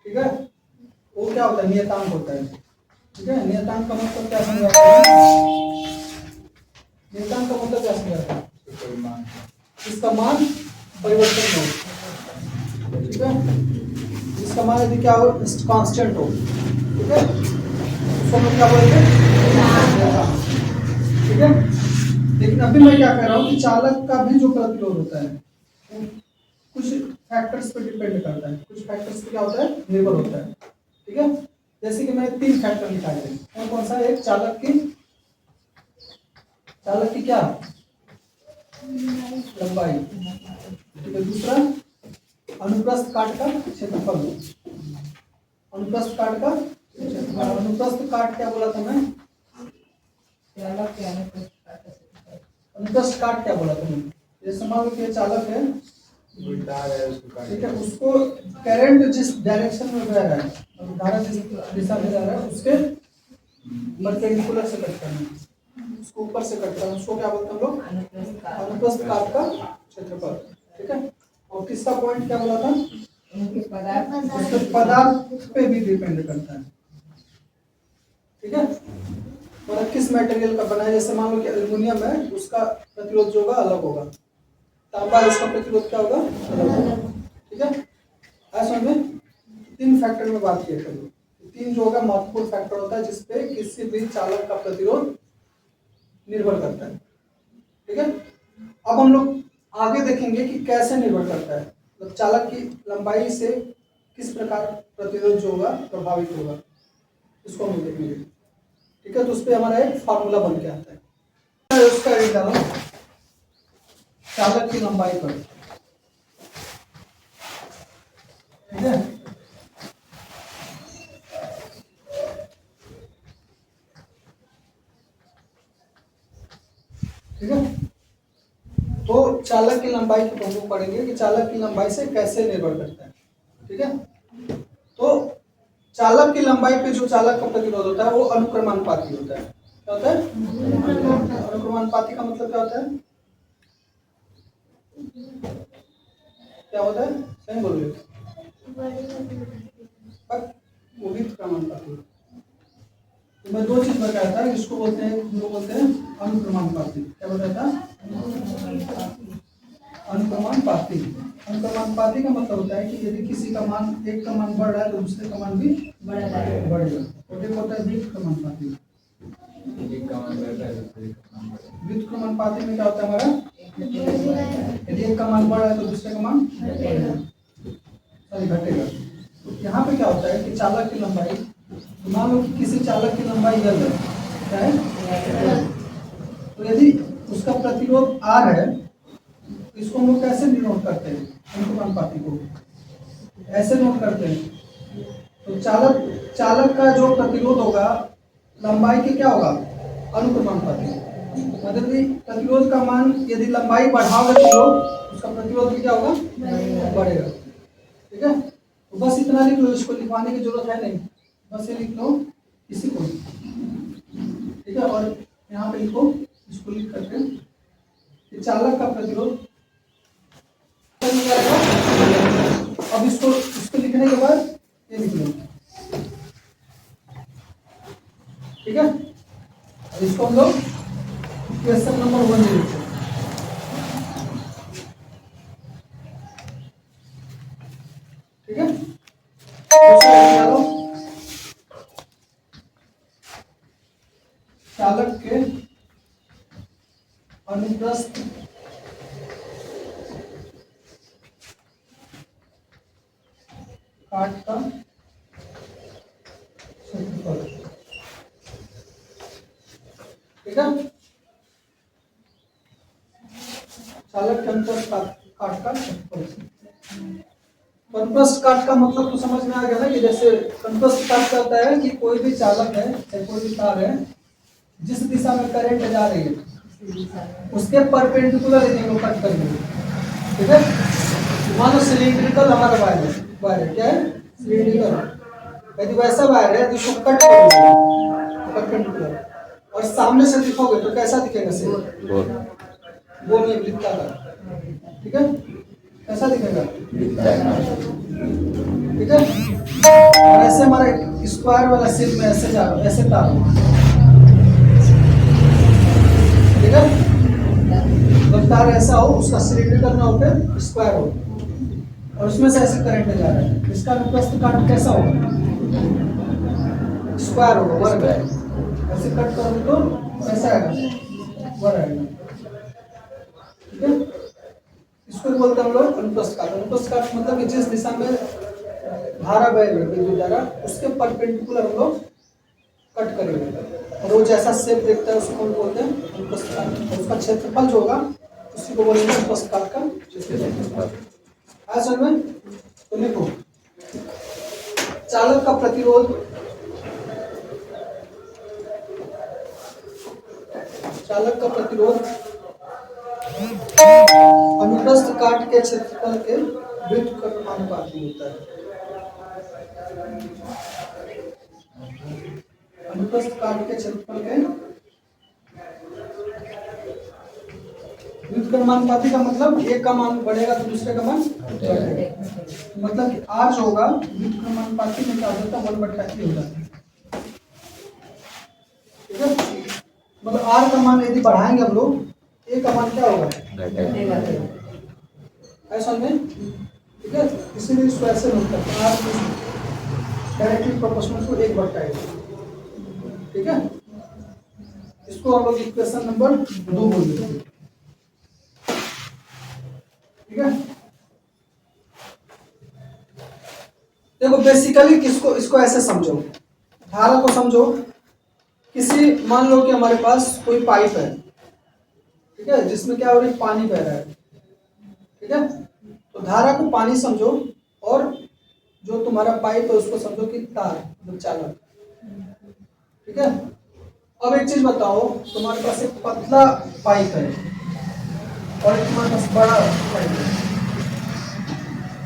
ठीक है, वो क्या होता है, नियतांक होता है। ठीक है, नियतांक का मतलब क्या समझाते हैं, नियतांक का मतलब क्या समझाते हैं, इसका मान परिवर्तन हो। ठीक है, इसका मान यदि क्या हो, कांस्टेंट हो। ठीक है, उसको हम क्या बोलेंगे, ठीक है। लेकिन अभी मैं क्या कह रहा हूँ कि चालक का भी जो प्रतिरोध होता है कुछ फैक्टर्स पे डिपेंड करता है, कुछ फैक्टर्स पे क्या होता है, निर्भर होता है। ठीक है, जैसे कि मैंने 3 फैक्टर लिखाए थे, कौन कौन सा, एक चालक की क्या लंबाई, ठीक है, दूसरा अनुप्रस्थ काट का क्षेत्रफल, अनुप्रस्थ काट का क्षेत्रफल, अनुप्रस्थ काट क्या बोला था मैं, अनुप्रस्थ काट क्या बोला था मैं, जैसे मान लो कि चालक है, ठीक है, उसको करंट जिस डायरेक्शन में बह रहा है, धारा जिस दिशा में जा रहा है उसके परपेंडिकुलर से कट करना, उसको ऊपर से कट करना, उसको क्या बोलते हैं हम लोग, अनुप्रस्थ काट का क्षेत्रफल। ठीक है, और तीसरा पॉइंट क्या बोला था, पदार्थ पे भी डिपेंड करता है। ठीक है, मतलब किस मटेरियल का बना है, जैसे मान लो कि एल्युमिनियम है, उसका प्रतिरोध जो होगा अलग होगा, तांबा इसका प्रतिरोध क्या होगा, अलग होगा। ठीक है, ऐसा में 3 फैक्टर में बात किया करो, 3 जो होगा महत्वपूर्ण फैक्टर होता है जिसपे किसी भी चालक का प्रतिरोध निर्भर करता है। ठीक है, अब हम लोग आगे देखेंगे कि कैसे निर्भर करता है, मतलब चालक की लंबाई से किस प्रकार प्रतिरोध जो होगा प्रभावित होगा, इसको हम देखेंगे। ठीक है, तो उस पर हमारा एक फार्मूला बन के आता है, उसका डालो चालक की लंबाई पर। ठीक है, ठीक है, तो चालक की लंबाई को हम लोग पढ़ेंगे कि चालक की लंबाई से कैसे निर्भर करता है। ठीक है, तो चालक की लंबाई पे जो चालक का प्रतिरोध होता है वो अनुक्रमानुपाती होता है। क्या होता है, अनुक्रमानुपाती का मतलब क्या होता है, क्या होता है, सही बोल रहे वो भी क्रमानुपाती। तो मैं 2 चीज बताया था, इसको बोलते हैं, जो बोलते हैं अनुक्रमानुपाती। क्या बताया था, अनुक्रमानुपाती। अनुक्रमानुपाती का मतलब होता है कि यदि किसी का मान, एक का मान बढ़ रहा है तो दूसरे का मान भी बढ़ेगा। और एक होता है व्युत्क्रमानुपाती। व्युत्क्रमानुपाती में क्या होता है हमारा, यदि एक का मान बढ़ रहा है तो दूसरे का मान घटेगा। तो यहाँ पे क्या होता है कि चालक की लंबाई, मान लो कि किसी चालक की लंबाई L है, क्या है, तो यदि उसका प्रतिरोध R है, तो इसको हम लोग कैसे नोट करते हैं, अनुक्रमानुपाती को ऐसे नोट करते हैं। तो चालक का जो प्रतिरोध होगा लंबाई के क्या होगा, अनुक्रमानुपाती, मतलब कि प्रतिरोध का मान यदि लंबाई बढ़ाओगे तो लोग उसका प्रतिरोध भी क्या होगा, बढ़ेगा। ठीक है, तो बस इतना लिख लो, इसको लिखवाने की जरूरत है नहीं, बस ये लिख लो इसी को। ठीक है, और यहाँ पे लिखो, इसको लिख करके चालक का प्रतिरोध। अब इसको लिखने के बाद ये लिख लो। ठीक है, अब इसको हम लोग क्वेश्चन नंबर 1 में लिखते हैं। ठीक है, चालक के अनुप्रस्थ काट का क्षेत्रफल। ठीक है, चालक के अनुप्रस्थ काट का क्षेत्रफल। अनुप्रस्थ काट का मतलब तो समझ में आ गया ना, कि जैसे अनुप्रस्थ काट का होता है कि कोई भी चालक है या कोई भी तार है, जिस दिशा में करंट जा रही है उसके परपेंडिकुलर यदि हम कट करेंगे। ठीक है, मान लो सिलिंड्रिकल हमारा वायर है, क्या है, सिलिंड्रिकल, यदि वैसा वायर है तो इसको कट करोगे परपेंडिकुलर, और सामने से दिखोगे तो कैसा दिखेगा, से गोल नहीं, वृत्ताकार। ठीक है, कैसा दिखेगा? ठीक है। और ऐसे हमारे स्क्वायर वाला सेल में ऐसे जा रहा हूँ, ऐसे तार हूँ, ठीक है। जब तार ऐसा हो, उसका सिलिंड्रिकल ना होकर स्क्वायर हो, और उसमें से ऐसे करंट जा रहा है, इसका अनुप्रस्थ काट कैसा होगा? स्क्वायर होगा, वर्ग। ऐसे कट करोगे तो ऐसा आएगा, वर्ग आएगा, ठीक है। इसको बोलते हैं हम लोग अनुप्रस्थ काट। अनुप्रस्थ काट मतलब कि जिस दिशा में धारा बह रही है, विद्युत धारा, उसके परपेंडिकुलर हम लोग कट करेंगे, और वो जैसा शेप देखता है उसको हम बोलते हैं अनुप्रस्थ काट। और उसका क्षेत्रफल जो होगा उसी को बोलेंगे अनुप्रस्थ काट का क्षेत्रफल। आया समझ में? तो लिखो, चालक का प्रतिरोध, चालक का प्रतिरोध अनुप्रस्थ काट के क्षेत्रफल के व्युत्क्रमानुपाती होता है। अनुप्रस्थ काट के क्षेत्रफल के व्युत्क्रमानुपाती का मतलब एक का मान बढ़ेगा तो दूसरे का मान घटेगा। मतलब कि R जो होगा व्युत्क्रमानुपाती में क्या हो जाता है? 1/3 हो जाता है, ठीक है। मतलब R का मान यदि बढ़ाएंगे हम लोग, A का मान क्या होगा? घटेगा। ऐसा नहीं, ठीक है। इसीलिए इसको ऐसे होता है, R डायरेक्टली प्रोपोर्शनल टू 1/8, ठीक है। इसको हम लोग इक्वेशन नंबर 2 बोल देते हैं, ठीक है। देखो बेसिकली किसको, इसको ऐसे समझो, धारा को समझो। किसी, मान लो कि हमारे पास कोई पाइप है, ठीक है, जिसमें क्या हो रही है? पानी बह रहा है, ठीक है। तो धारा को पानी समझो, और जो तुम्हारा पाइप है उसको समझो कि तार, मतलब चालक, ठीक है। अब एक चीज बताओ, तुम्हारे पास एक पतला पाइप है और एक तुम्हारे पास बड़ा पाइप है,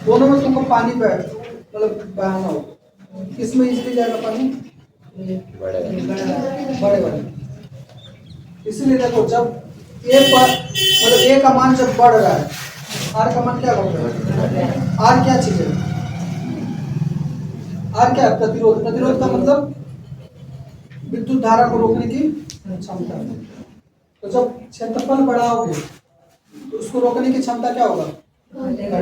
दोनों में तुमको पानी मतलब बहाना हो, किसमें इजली जाएगा पानी? बड़े वाले। इसीलिए देखो, जब ए पर मतलब ए का मान जब बढ़ रहा है, आर का मान क्या होगा? आर क्या चीज है? आर क्या है? प्रतिरोध। प्रतिरोध का मतलब विद्युत धारा को रोकने की क्षमता। तो जब क्षेत्रफल बढ़ाओगे तो उसको रोकने की क्षमता क्या होगा? घटेगा।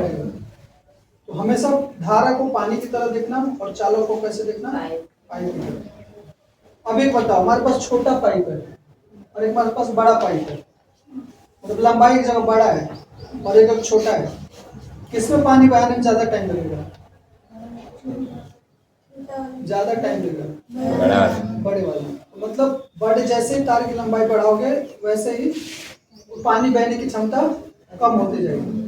तो हमेशा धारा को पानी की तरह देखना, और चालक को कैसे देखना? पाइप की तरह। अब एक बताओ, हमारे पास छोटा पाइप है और एक हमारे पास बड़ा पाइप है, मतलब लंबाई एक जगह बड़ा है और एक छोटा है, किसमें पानी बहाने में ज्यादा टाइम लगेगा? ज्यादा टाइम लगेगा बड़े वाले। मतलब बड़े, जैसे ही तार की लंबाई बढ़ाओगे वैसे ही पानी बहने की क्षमता कम होती जाएगी,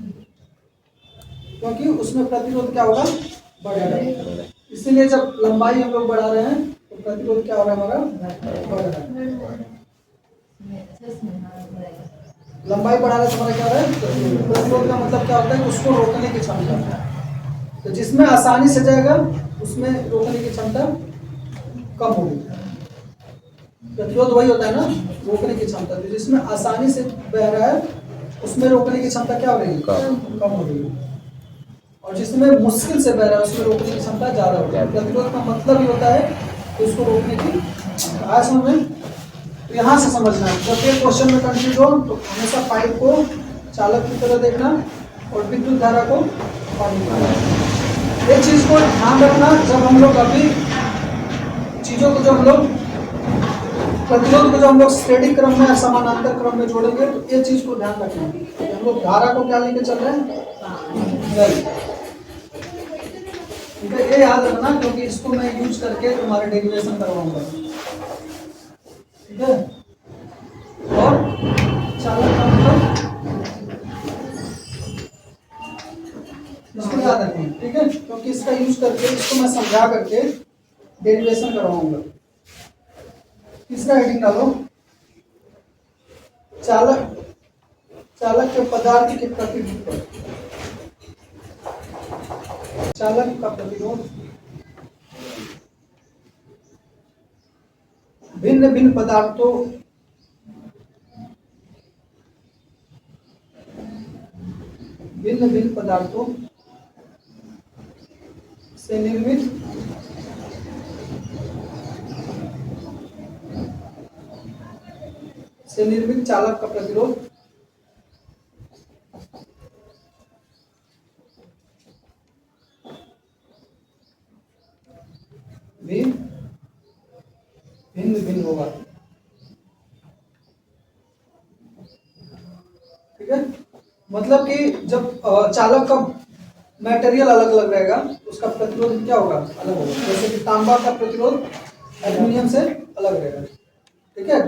क्योंकि उसमें प्रतिरोध क्या होगा? बढ़ेगा। इसीलिए जब लंबाई हम लोग बढ़ा रहे हैं तो प्रतिरोध क्या हो रहा है? हमारा बढ़ रहा है। लंबाई बढ़ा रहे तो हमारा क्या हो रहा है? प्रतिरोध का मतलब क्या होता है? उसको रोकने की क्षमता। तो जिसमें आसानी से जाएगा उसमें रोकने की क्षमता कम होगी। प्रतिरोध वही होता है ना, रोकने की क्षमता। तो जिसमें आसानी से बह रहा है उसमें रोकने की क्षमता क्या हो रही है? कम हो रही है। और जिसमें मुश्किल से बह रहा है उसमें रोकने की क्षमता ज्यादा होती है। प्रतिरोध का मतलब ही होता है कि उसको रोकने की। आज समझ में? तो यहाँ से समझना है, जब ये क्वेश्चन में कंफ्यूज हो तो हमेशा पाइप को चालक की तरह देखना और विद्युत धारा को पानी की तरह। एक चीज को ध्यान रखना, जब हम लोग अभी चीजों को, जब हम लोग प्रतिरोध को जब हम लोग श्रेणी क्रम में या समानांतर क्रम में जोड़ेंगे तो ये चीज को ध्यान रखना कि हम लोग धारा को क्या लेके चल रहे हैं? ठीक है, ये याद रखना, क्योंकि इसको मैं यूज करके तुम्हारा डेरिवेशन करवाऊंगा, ठीक है। और चालक का मतलब इसको याद रखना, ठीक है, क्योंकि इसका यूज करके, इसको मैं समझा करके डेरिवेशन करवाऊंगा। तीसरा हेडिंग डालो, चालक, चालक के पदार्थ के प्रतिरोध। चालक का प्रतिरोध भिन्न भिन्न पदार्थों भिन्न भिन्न पदार्थों से निर्मित चालक का प्रतिरोध भी भिन्न भिन्न होगा। ठीक है, मतलब कि जब चालक का मटेरियल अलग अलग रहेगा तो उसका प्रतिरोध क्या होगा, अलग होगा। जैसे कि तांबा का प्रतिरोध एल्यूमिनियम से अलग रहेगा। ठीक है,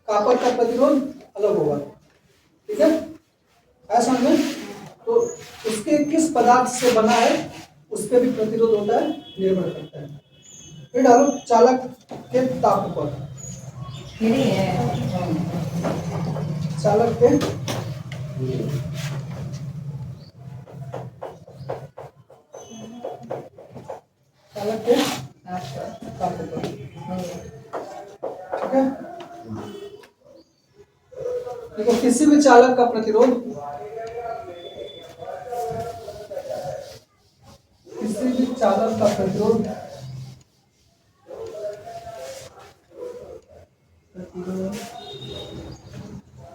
कॉपर का प्रतिरोध अलग होगा। ठीक है, ऐसा में तो उसके किस पदार्थ से बना है उस पर भी प्रतिरोध होता है, निर्भर करता है। फिर डालो चालक के ताप पर, चालक के ताप पर। ठीक है, देखो किसी भी चालक का प्रतिरोध, किसी भी चालक का प्रतिरोध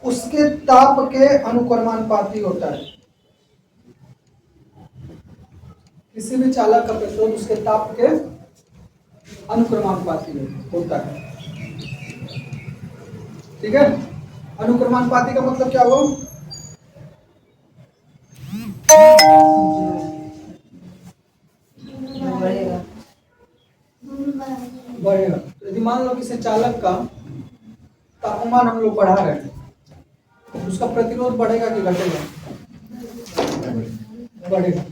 उसके ताप के अनुक्रमानुपाती होता है। किसी भी चालक का प्रतिरोध उसके ताप के अनुक्रमानुपाती होता है। ठीक है, अनुक्रमानुपाती का मतलब क्या हुआ, बढ़ेगा। तो यदि मान लो किसी चालक का तापमान हम लोग बढ़ा रहे हैं तो उसका प्रतिरोध बढ़ेगा कि घटेगा, बढ़ेगा।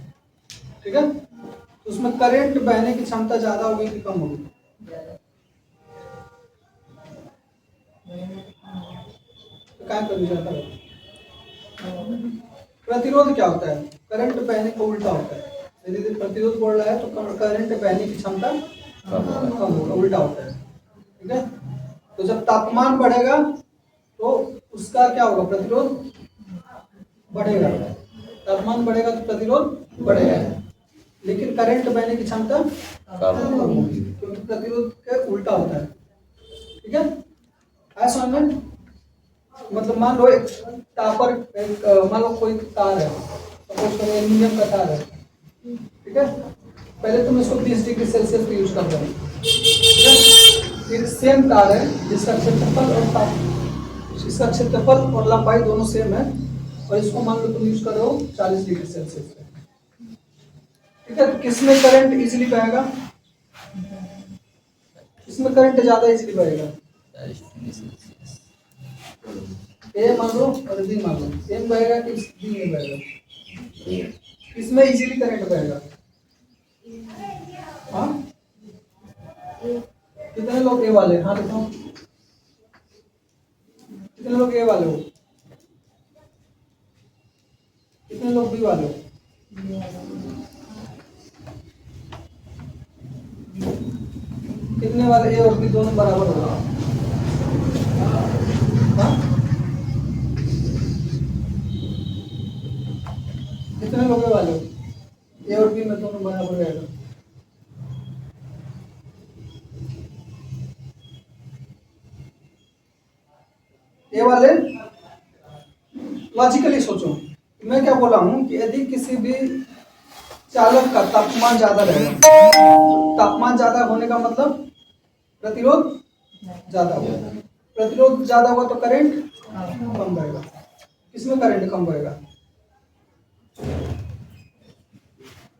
ठीक है, तो उसमें करंट बहने की क्षमता ज्यादा होगी कि कम होगी, तो क्या कर जाता है। प्रतिरोध क्या होता है, करंट बहने का उल्टा होता है। यदि प्रतिरोध बढ़ रहा है तो करंट बहने की क्षमता कम होगा, उल्टा होता है। ठीक है, तो जब तापमान बढ़ेगा तो उसका क्या होगा, प्रतिरोध बढ़ेगा। तापमान बढ़ेगा तो प्रतिरोध बढ़ेगा, लेकिन करंट बहने की क्षमता कम होगी, क्योंकि प्रतिरोध के उल्टा होता है। ठीक है, ऐसा में मतलब मान लो एक तापर, मान लो कोई तार है, सपोज करो एल्यूमिनियम का तार है। ठीक है, पहले तुम इसको 20 डिग्री सेल्सियस पे यूज कर दो। ठीक है, फिर सेम तार है जिसका क्षेत्रफल और ताप, इसका क्षेत्रफल और लंबाई दोनों सेम है, और इसको मान लो तुम यूज कर रहे हो 40 डिग्री सेल्सियस पे। ठीक है, तो किसमें करंट इजीली बहेगा, किसमें करंट ज्यादा इजीली बहेगा, ए मान लो और बी मान लो, एम बहेगा कि बी में बहेगा, किसमें इजीली करंट बहेगा। हाँ, कितने लोग ए वाले, हाँ देखो कितने लोग ए वाले हो, कितने लोग बी वाले हो। कितने वाले ए और बी दोनों बराबर होगा। हाँ, कितने लोग ए वाले हो, ए और बी में दोनों बराबर रहेगा। ए वाले लॉजिकली सोचो, मैं क्या बोला हूं कि यदि किसी भी चालक का तापमान ज्यादा रहेगा, तापमान ज्यादा होने का मतलब प्रतिरोध ज्यादा होगा, प्रतिरोध ज्यादा होगा तो करंट कम बहेगा। किसमें करंट कम बहेगा,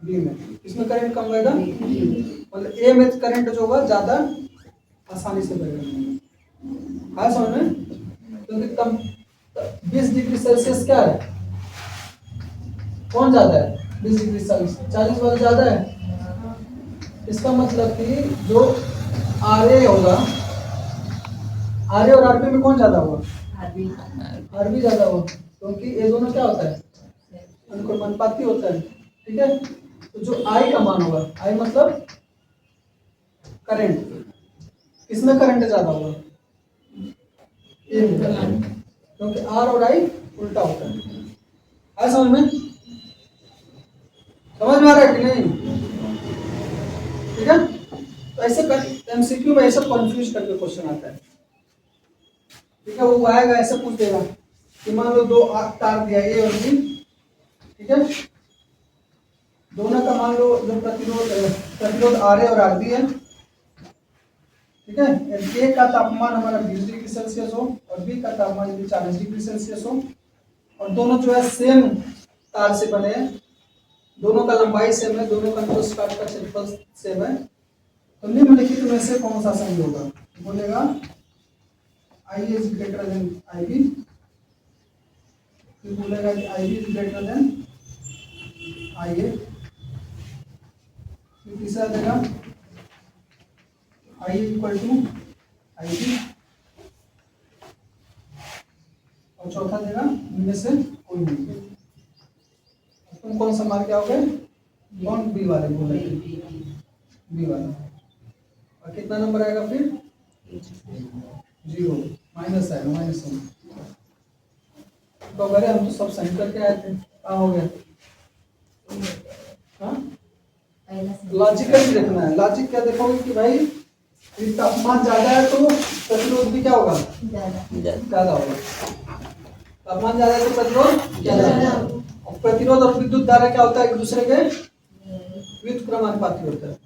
बी में। किसमें करंट कम बहेगा, मतलब ए में करंट जो होगा ज्यादा आसानी से बहेगा। हाँ समझ में, क्योंकि कम 20 डिग्री सेल्सियस क्या है, कौन ज्यादा है, 20 डिग्री सेल्सियस 40 वाला ज्यादा है। इसका मतलब कि जो आर ए होगा, आर ए और आर बी में कौन ज्यादा होगा, आर बी ज्यादा होगा, क्योंकि ये दोनों क्या होता है, अनुक्रमानुपाती होता है। ठीक है, तो जो आई का मान होगा, आई मतलब करंट, इसमें करंट ज्यादा होगा क्योंकि आर और आई उल्टा होता है। समझ में, समझ में आ रहा है कि नहीं? ठीक है, तो ऐसे कर एमसीक्यू में ऐसा कंफ्यूज करके क्वेश्चन आता है। ठीक है, वो आएगा ऐसे पूछ देगा कि मान लो दो तार दिया ए और बी, ठीक है, दोनों का मान लो जो प्रतिरोध आर ए और आर बी है, ठीक है, ए का तापमान हमारा 20 डिग्री सेल्सियस हो और बी का तापमान यदि 40 डिग्री सेल्सियस हो, और दोनों जो है सेम तार से बने हैं, दोनों का लंबाई सेम है, दोनों का न्यूज स्टार्ट का क्षेत्रफल सेम है, तो निम्नलिखित में से कौन सा सही होगा? बोलेगा I is greater than I B, फिर बोलेगा कि I B is greater than I A, फिर तीसरा देगा I equal to I B, और चौथा देगा इनमें से कोई नहीं। तुम कौन सा मार के आओगे? कौन? बी वाले बोले, बी वाला। और कितना नंबर आएगा फिर? 0, माइनस आएगा, माइनस वन। तो अगर हम तो सब सही करके आए थे, क्या हो गया? हाँ, लॉजिकल देखना है। लॉजिक क्या देखोगे कि भाई तापमान ज्यादा है तो प्रतिरोध भी क्या होगा? ज्यादा होगा। तापमान ज्यादा है तो प्रतिरोध ज्यादा होगा। और प्रतिरोध और विद्युत धारा क्या होता है? एक दूसरे के व्युत्क्रमानुपाती होता है,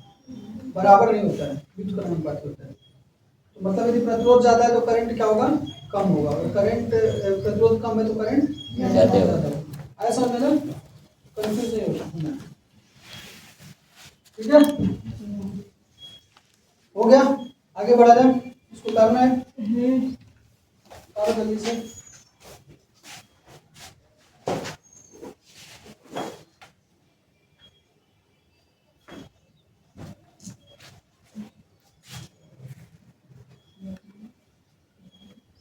बराबर नहीं होता है, व्युत्क्रमानुपाती होता है। तो मतलब यदि प्रतिरोध ज्यादा है तो करंट क्या होगा? कम होगा, और करंट प्रतिरोध कम है तो करंट ज्यादा होगा। ऐसा समझ ना, कंफ्यूज नहीं होगा। ठीक है, हो गया? आगे बढ़ा जाए, इसको करना है जल्दी से।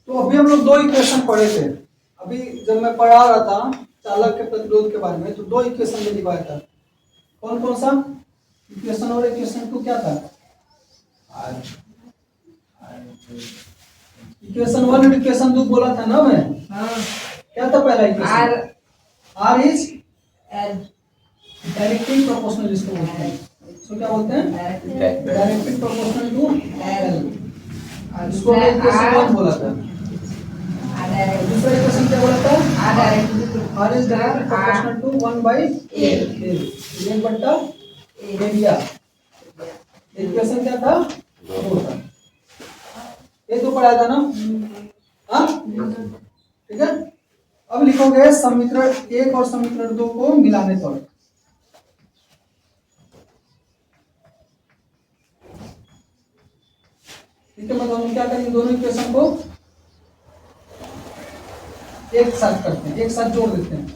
तो अभी हम लोग दो इक्वेशन पढ़े थे। अभी जब मैं पढ़ा रहा था चालक के प्रतिरोध के बारे में, तो दो इक्वेशन में दिखाया था। कौन कौन सा? इक्वेशन और इक्वेशन 2 क्या था? इक्वेशन 1 और इक्वेशन 2 बोला था ना मैं? हाँ। क्या था पहला equation? R is directly proportional, जिसको बोलते हैं। सो क्या बोलते हैं? Directly proportional to L. इसको इक्वेशन 1 बोला था। दूसरा इक्वेशन क्या बोला था? R is directly proportional to 1/एल, 1/एरिया। इक्वेशन क्या था? 2 था। ये तो पढ़ा था ना? हाँ, ठीक है। अब लिखोगे समीकरण 1 और समीकरण 2 को मिलाने पर। ठीक है, मतलब हम क्या करेंगे? दोनों इक्वेशन को एक साथ करते हैं, एक साथ जोड़ देते हैं।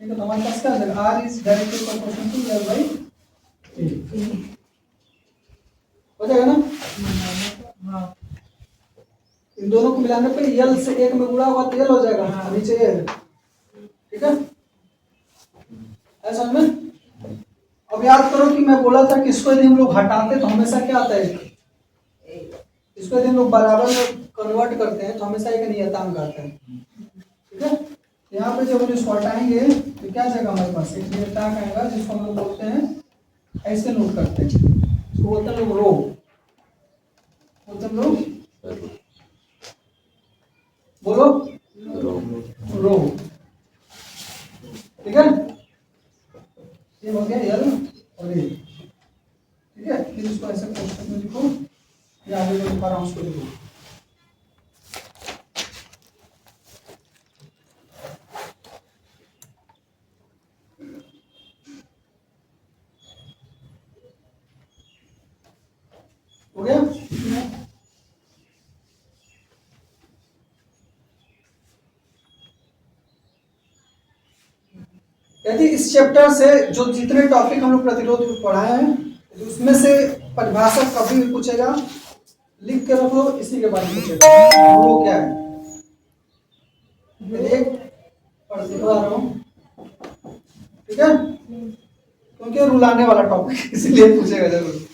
ठीक है, तो हमारे पास क्या है? R is directly proportional to L by A. हो जाएगा ना? इन दोनों को मिलाने पे यल से 1 में गुणा हुआ तो यल हो जाएगा। हाँ। नीचे यल। ठीक है, ऐसा में। अब याद करो कि मैं बोला था कि इसको यदि हम लोग हटाते तो हमेशा क्या आता है? इसको यदि हम लोग बराबर में कन्वर्ट करते हैं तो हमेशा एक नियतांक आता है। ठीक है, यहाँ पे जब हम इसको हटाएंगे तो क्या जाएगा? हमारे पास एक नियतांक आएगा, जिसको हम लोग बोलते हैं, ऐसे नोट करते हैं, इसको बोलते हैं लोग रो। बोलते हैं लोग, बोलो रो। ठीक है, ये हो गया यल और ये। ठीक है, फिर इसको ऐसे कोष्ठक में लिखो, या आगे जो लिखा रहा हूं उसको लिखो। हो गया? यदि इस चैप्टर से जो जितने टॉपिक हम लोग प्रतिरोध में पढ़ाए हैं उसमें से परिभाषा कभी भी पूछेगा, लिख के रखो, इसी के बारे में पूछेगा वो क्या है। एक पढ़ दिखवा रहा हूँ, ठीक है, क्योंकि रुलाने वाला टॉपिक इसलिए पूछेगा जरूर।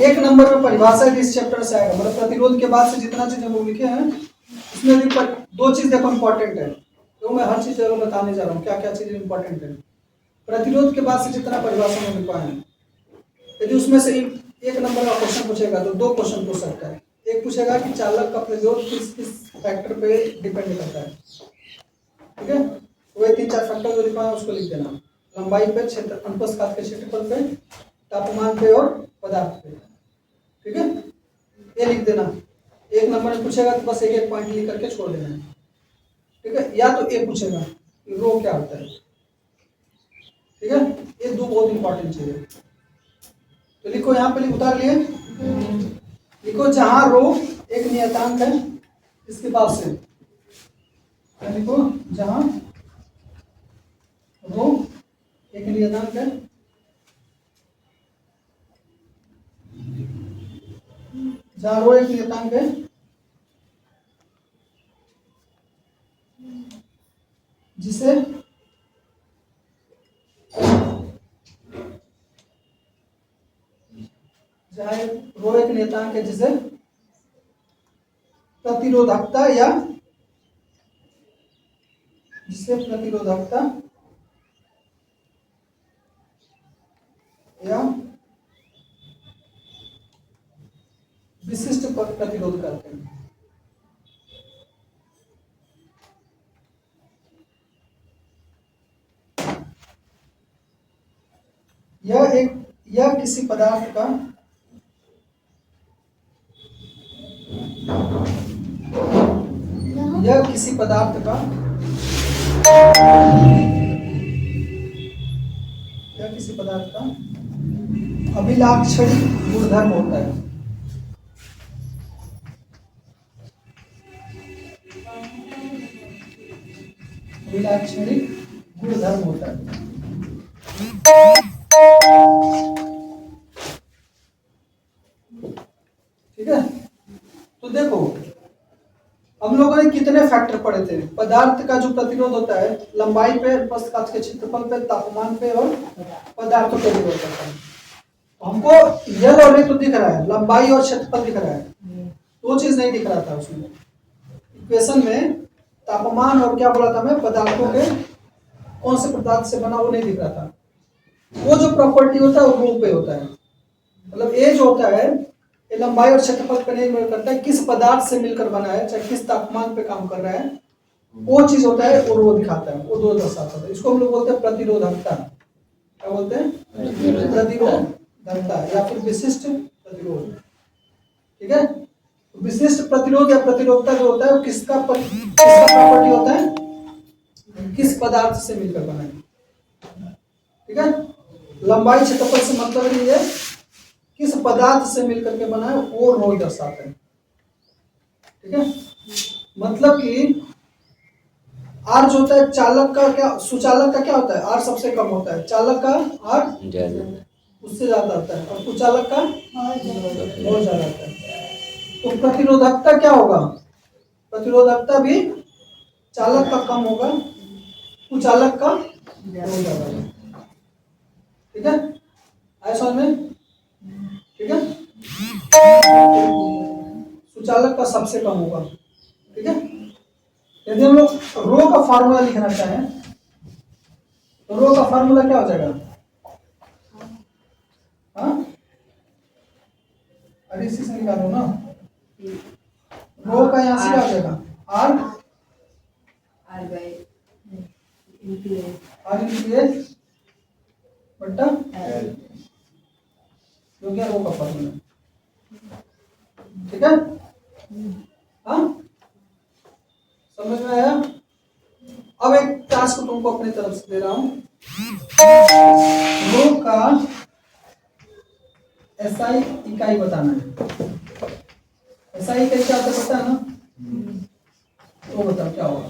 1 नंबर में परिभाषा इस चैप्टर से आएगा। मतलब प्रतिरोध के बाद से जितना चीज हम लोग लिखे हैं उसमें भी 2 चीज देखो इंपॉर्टेंट है। तो मैं हर चीज बताने जा रहा हूँ क्या क्या चीज इंपॉर्टेंट है। प्रतिरोध के बाद से जितना परिभाषा में लिखा है, यदि उसमें से एक नंबर का क्वेश्चन पूछेगा तो 2 क्वेश्चन पूछ सकता है। एक पूछेगा कि चालक का प्रतिरोध किस किस फैक्टर पे डिपेंड करता है, ठीक है। वही 3-4 फैक्टर जो लिखा है उसको लिख देना। लंबाई पे, क्षेत्र, अनुप्रस्थ के क्षेत्रफल पे, तापमान पे और पदार्थ पे, ठीक है। ये लिख देना। एक नंबर में पूछेगा तो बस एक पॉइंट लिख करके छोड़ देना है, ठीक है। या तो ये पूछेगा कि रो क्या होता है, ठीक है। ये 2 बहुत इंपॉर्टेंट चीज है। तो लिखो, यहाँ पे उतार लिए, लिखो जहां रो एक नियतांक है इसके बाद से, लिखो जहां रो एक नियतांक है, जहां रो एक नियतांक है जिसे रो एक नियतांक है जिसे प्रतिरोधकता या विशिष्ट प्रतिरोध करते हैं। यह किसी पदार्थ का अभिलाक्षणिक गुणधर्म होता है। अभिलाक्षणिक गुणधर्म होता है, ठीक है। तो देखो हम लोगों ने कितने फैक्टर पढ़े थे। पदार्थ का जो प्रतिरोध होता है लंबाई पे, अनुप्रस्थ के क्षेत्रफल पे, तापमान पे और पदार्थों पे निर्भर करता है। हमको यल और तो दिख रहा है, लंबाई और क्षेत्रफल दिख रहा है, 2 चीज नहीं दिख रहा था उसमें। इक्वेशन में तापमान और क्या बोला था मैं, पदार्थों के कौन से पदार्थ से बना वो नहीं दिख रहा था। वो जो प्रॉपर्टी होता है वो रो पे होता है, मतलब ए जो होता है ये लंबाई और क्षेत्रफल पर निर्भर करता है, किस पदार्थ से मिलकर बना है, चाहे किस तापमान पे काम कर रहा है, वो चीज होता है वो रो दिखाता है, वो 2 दर्शाता है। इसको हम लोग बोलते हैं प्रतिरोधकता। क्या बोलते हैं? प्रतिरोधकता या फिर विशिष्ट प्रतिरोध, ठीक है। विशिष्ट प्रतिरोध या प्रतिरोधकता जो होता है वो किसका प्रॉपर्टी होता है, किस पदार्थ से मिलकर बना है, ठीक है। लंबाई क्षेत्रफल से मतलब ये है किस पदार्थ से मिलकर के बना है वो रो दर्शाता है, ठीक है। मतलब कि आर जो होता है चालक का, क्या सुचालक का क्या होता है, आर सबसे कम होता है, चालक का आर उससे ज्यादा होता है, और कुचालक का बहुत ज्यादा होता है। तो प्रतिरोधकता क्या होगा, प्रतिरोधकता भी चालक का कम होगा, कुचालक का बहुत ज्यादा होगा, ठीक है। आया समझ में, ठीक है। सुचालक का सबसे कम होगा, ठीक है। यदि हम लोग रो का फार्मूला लिखना चाहें तो रो का फार्मूला क्या हो जाएगा, हाँ अरे इसी से निकालो ना। रो का यहाँ से क्या हो जाएगा, आर इंटू एच बट्टा जो क्या रो का फार्मूला, ठीक है। हाँ समझ में आया। अब एक टास्क तुमको अपनी तरफ से दे रहा हूं, रो का एसआई इकाई बताना है। एसआई इकाई क्या होता है पता है ना, तो बताओ क्या होगा,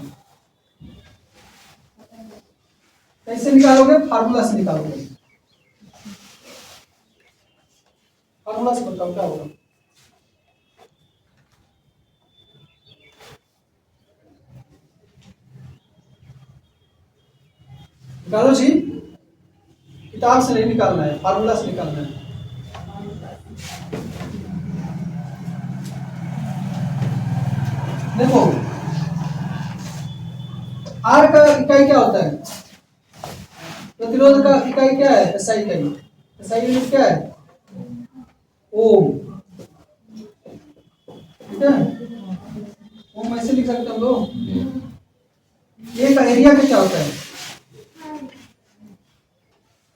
कैसे निकालोगे, फार्मूला से निकालोगे, फार्मूला से बताओ क्या होगा। निकालो जी, किताब से नहीं निकालना है, फार्मूला से निकालना है। देखो आर का इकाई क्या होता है? प्रतिरोध का इकाई क्या है? एसआई इकाई। एसआई यूनिट क्या है? ओम। ठीक है, ओम ऐसे लिख सकते हम लोग। ये का एरिया का क्या होता है?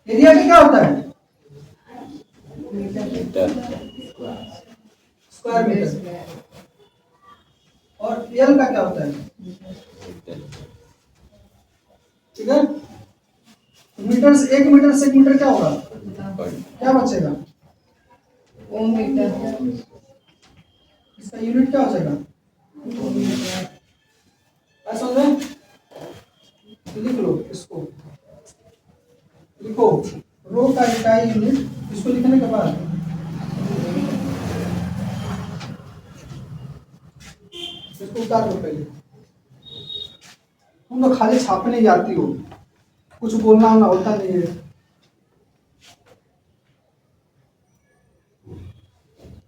एरिया का क्या होता है? Square metre. और एल का क्या होता है? ठीक है, मीटर से 1 मीटर से 1 मीटर क्या होगा? क्या बचेगा? ओम मीटर। इसका यूनिट क्या हो जाएगा? समझ में? लिख लो इसको, लिखो रो का इकाई यूनिट। इसको लिखने के बाद इसको उतार दो पहले। तुम तो खाली छापने जाती हो, कुछ बोलना होना होता नहीं है।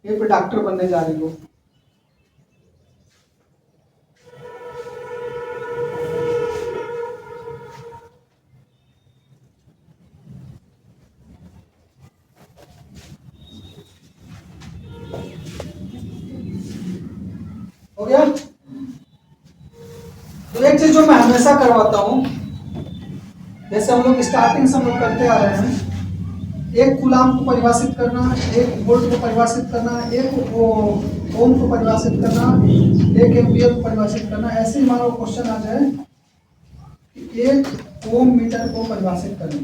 ये पे डॉक्टर बनने जा रही हो। हो गया? तो एक चीज जो मैं हमेशा करवाता हूं, जैसे हम लोग स्टार्टिंग से हम लोग करते आ रहे हैं, एक कूलाम को परिभाषित करना, एक वोल्ट को परिभाषित करना, एक ओम को परिभाषित करना, एक एम्पियर को परिभाषित करना। ऐसे ही मान लो क्वेश्चन आ जाए कि एक ओम मीटर को परिभाषित करना।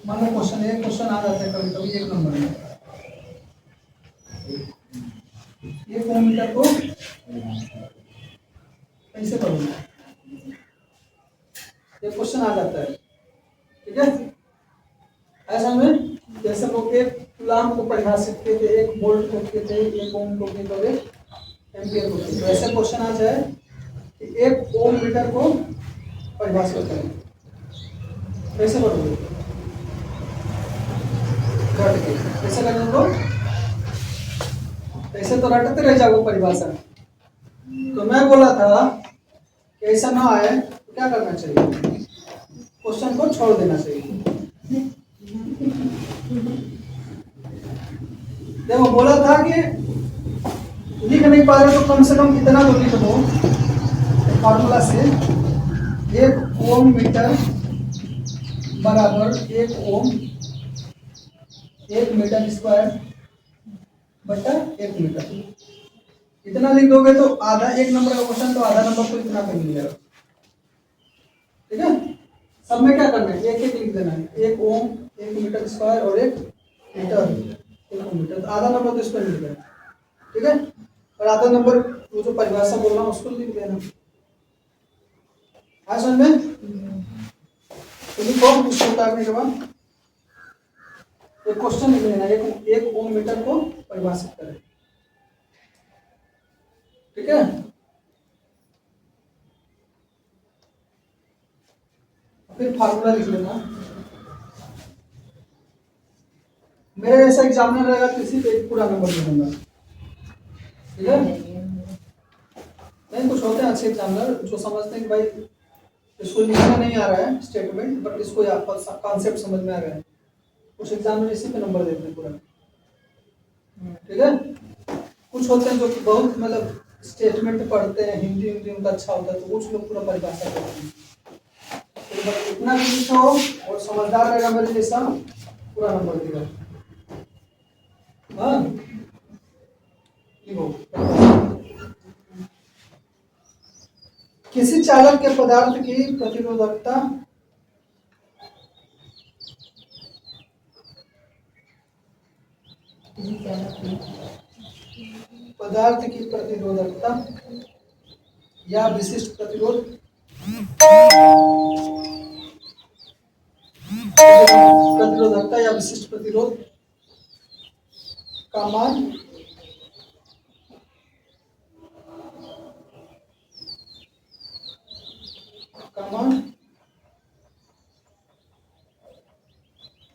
मान लो क्वेश्चन आ जाता है कभी कभी 1 नंबर में, एक ओम मीटर को कैसे करूँगा, ये क्वेश्चन आ जाता है। ठीक है, ऐसा में जैसे लोग एक कूलाम को परिभाषित किए थे, एक वोल्ट को किए थे, एक ओम को किए थे, एक एम्पियर को किए। तो ऐसे क्वेश्चन आ जाए कि एक ओम मीटर को परिभाषित करें, कैसे करोगे? रट के कैसे करेंगे लोग? ऐसे तो रटते रह जाओगे परिभाषा। तो मैं बोला था कि ऐसा ना आए तो क्या करना चाहिए? क्वेश्चन को छोड़ देना चाहिए। देखो बोला था कि लिख नहीं पा रहे तो कम से कम इतना तो लिख दो फॉर्मूला से, एक ओम मीटर बराबर एक ओम, 1 मीटर स्क्वायर बटा 1 मीटर। इतना लिख दोगे तो आधा, 1 नंबर का क्वेश्चन तो आधा नंबर तो इतना कर लिया। ठीक है, सब में क्या करना है? एक एक लिख देना है, 1 ओम, 1 मीटर स्क्वायर और 1 मीटर, 1 मीटर। तो आधा नंबर तो इस पर लिख देना। ठीक है, और आधा नंबर वो जो परिभाषा बोल रहा हूँ उसको लिख देना। आज समझ में? तो लिखो, उसको उतारने के बाद एक क्वेश्चन लिख लेना, एक ओम मीटर को परिभाषित करें। ठीक है, फिर फार्मूला लिख लेना। मेरे जैसा एग्जामिनर रहेगा तो इसी पे एक पूरा नंबर दे दूंगा। ठीक है, नहीं कुछ होते हैं अच्छे एग्जामिनर जो समझते हैं कि भाई इसको लिखना नहीं आ रहा है स्टेटमेंट, बट इसको कॉन्सेप्ट समझ में आ रहा है, कुछ एग्जामिनर इसी पे नंबर देते हैं पूरा। ठीक है, कुछ होते हैं जो कि बहुत मतलब स्टेटमेंट पढ़ते हैं, हिंदी हिंदी उनका अच्छा होता है, तो कुछ लोग पूरा परिभाषा करते हैं। तो बस इतना भी लिखा हो और समझदार रहेगा मेरे जैसा, पूरा नंबर देगा। हाँ, लिखो, किसी चालक के पदार्थ की प्रतिरोधकता या विशिष्ट प्रतिरोध का मान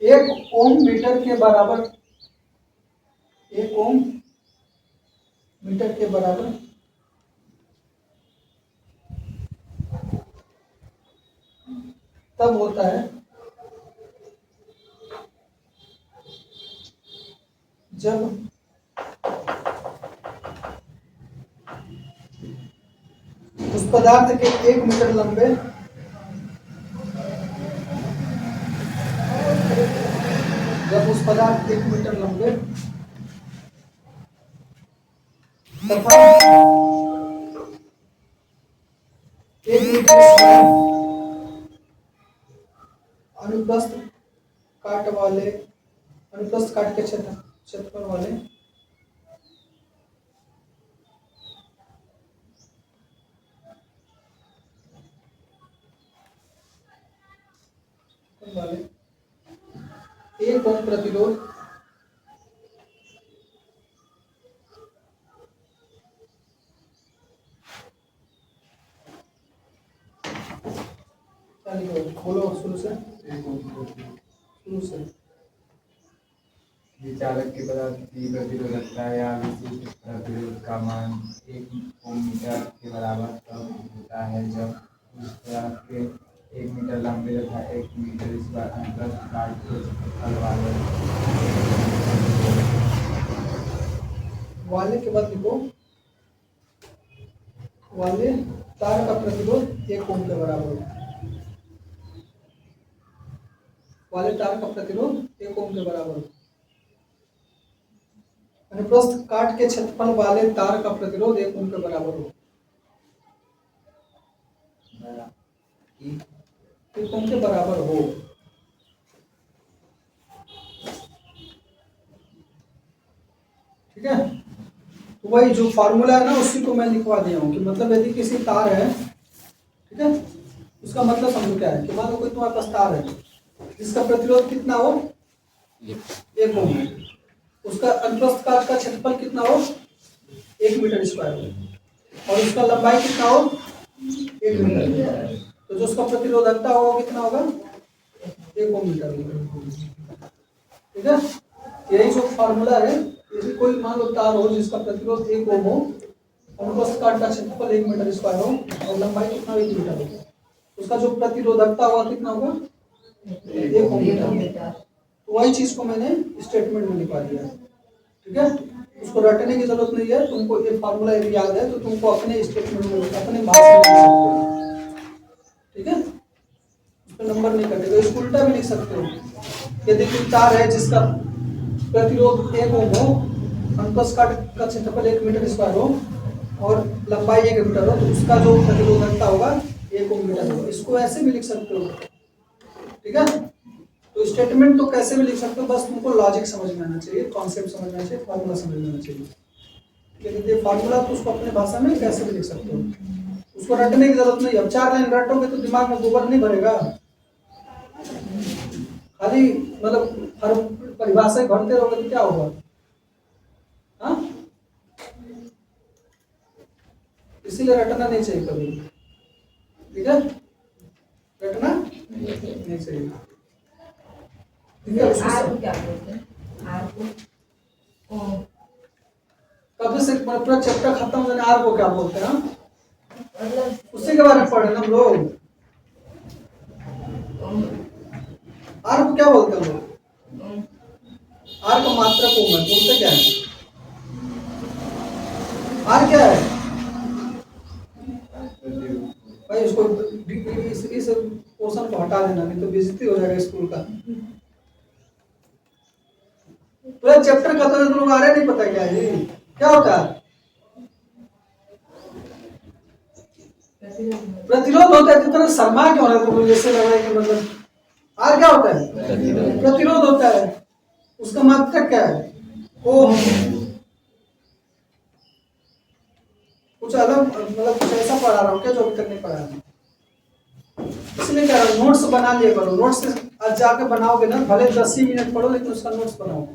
1 ओम मीटर के बराबर, 1 ओम मीटर के बराबर तब होता है जब उस पदार्थ के 1 मीटर लंबे तथा 1 मीटर स्क्वायर अनुप्रस्थ काट के क्षेत्रफल वाले एक ओम प्रतिरोध बोलो शुरू से विचालक के पदार्थ की प्रतिरोधकता या विशिष्ट प्रतिरोध का मान 1 ओम मीटर के बराबर तब होता है जब उस पदार्थ के 1 मीटर लंबे तथा 1 मीटर स्क्वायर अनुप्रस्थ काट के क्षेत्रफल वाले के बाद लिखो वाले तार का प्रतिरोध 1 ओम के बराबर है। वाले तार का प्रतिरोध 1 ओम के बराबर है। अनुप्रस्थ काट के क्षेत्रफल वाले तार का प्रतिरोध 1 ओम के बराबर हो। 1 ओम के बराबर हो। ठीक है, तो वही जो फॉर्मूला है ना उसी को मैं लिखवा दिया हूँ कि मतलब यदि किसी तार है, ठीक है, उसका मतलब समझो क्या है कि मान लो कोई तुम्हारे पास तार है जिसका प्रतिरोध कितना हो 1 ओम, उसका अनुप्रस्थ काट का क्षेत्रफल कितना हो 1 मीटर स्क्वायर हो और उसका लंबाई कितना हो 1 मीटर, तो जो उसका प्रतिरोधकता होगा कितना होगा 1 ओम मीटर होगा। ठीक है, यही जो फॉर्मूला है। यदि कोई मान लो तार हो जिसका प्रतिरोध 1 ओम हो, अनुप्रस्थ काट का क्षेत्रफल 1 मीटर स्क्वायर हो और लंबाई कितना 1 मीटर हो, उसका जो प्रतिरोधकता होगा कितना होगा 1 ओम मीटर। तो वही चीज को मैंने स्टेटमेंट में लिखवा दिया। ठीक है, उसको रटने की जरूरत नहीं है, तुमको ये फॉर्मूला यदि याद है तो तुमको अपने स्टेटमेंट में अपने भाषा में लिख सकते हो। ठीक है, उस पर नंबर नहीं कटेगा। इसको उल्टा भी लिख सकते हो, यदि कोई तार है जिसका प्रतिरोध 1 ओम हो, अनुप्रस्थ काट का क्षेत्रफल 1 मीटर स्क्वायर हो और लंबाई 1 मीटर हो, तो उसका जो प्रतिरोधकता होगा 1 ओम मीटर होगा। इसको ऐसे भी लिख सकते हो। ठीक है, तो स्टेटमेंट तो कैसे भी लिख सकते हो, बस तुमको लॉजिक समझ में आना चाहिए, कॉन्सेप्ट समझ में आना चाहिए, फॉर्मूला समझ में आना चाहिए। यदि फॉर्मूला तो उसको अपने भाषा में कैसे भी लिख सकते हो, उसको रटने की जरूरत नहीं है। अब 4 लाइन रटोगे तो दिमाग में गोबर नहीं भरेगा, खाली मतलब हर परिभाषा भरते रहोगे तो क्या होगा। हाँ, इसीलिए रटना नहीं चाहिए कभी। ठीक है, रटना नहीं चाहिए। ठीक है, आर को क्या बोलते हैं? आर को कभी से पूरा चैप्टर खत्म हो जाने आर को क्या बोलते हैं, मतलब उसी के बारे में पढ़े ना हम लोग। आर को क्या बोलते हैं हम लोग? आर का मात्रा को मैं बोलते क्या है? आर क्या है भाई? इसको इस पोर्शन को हटा देना, नहीं तो बेइज्जती हो जाएगा स्कूल का। पूरा चैप्टर खत्म है, तुम लोग आ रहे नहीं, पता क्या है क्या होता है? प्रतिरोध होता है। जितना शर्मा क्यों हो रहा है तुम लोग, जैसे लग रहा है कि मतलब आर क्या होता है? प्रतिरोध होता है। उसका मात्रक क्या है? ओम। कुछ अलग मतलब कुछ ऐसा पढ़ा रहा हूँ क्या जो अभी तक नहीं पढ़ा है? इसलिए कह रहा हूँ नोट्स बना लिया करो। नोट्स आज जाके बनाओगे ना, भले 10 ही मिनट पढ़ो लेकिन उसका नोट्स बनाओ,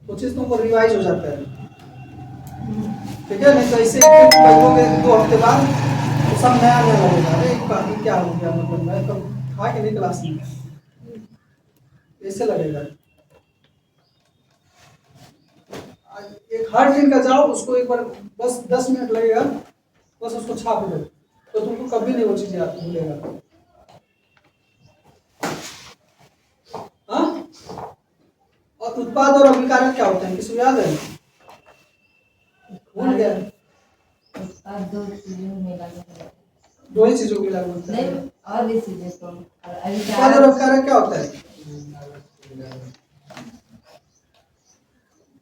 वो चीज तुमको रिवाइज हो जाता है। ठीक है, नहीं तो ऐसे पढ़ोगे 2 हफ्ते बाद तो सब नया नया लगेगा। अरे क्या हो गया, मतलब मैं तो था कि नहीं क्लास में, ऐसे लगेगा। एक हर दिन का जाओ, उसको एक बार बस 10 मिनट लगेगा, बस उसको छाप दो तो तुमको कभी नहीं वो चीज याद भूलेगा। उत्पाद और अभिकारक क्या होते हैं, किसी को याद है? भूल गया। उत्पाद दो चीजों में लागू होता है। दो ही चीजों की लागू होता है। नहीं, और भी चीजें तो उत्पाद और अभिकारक क्या होता है?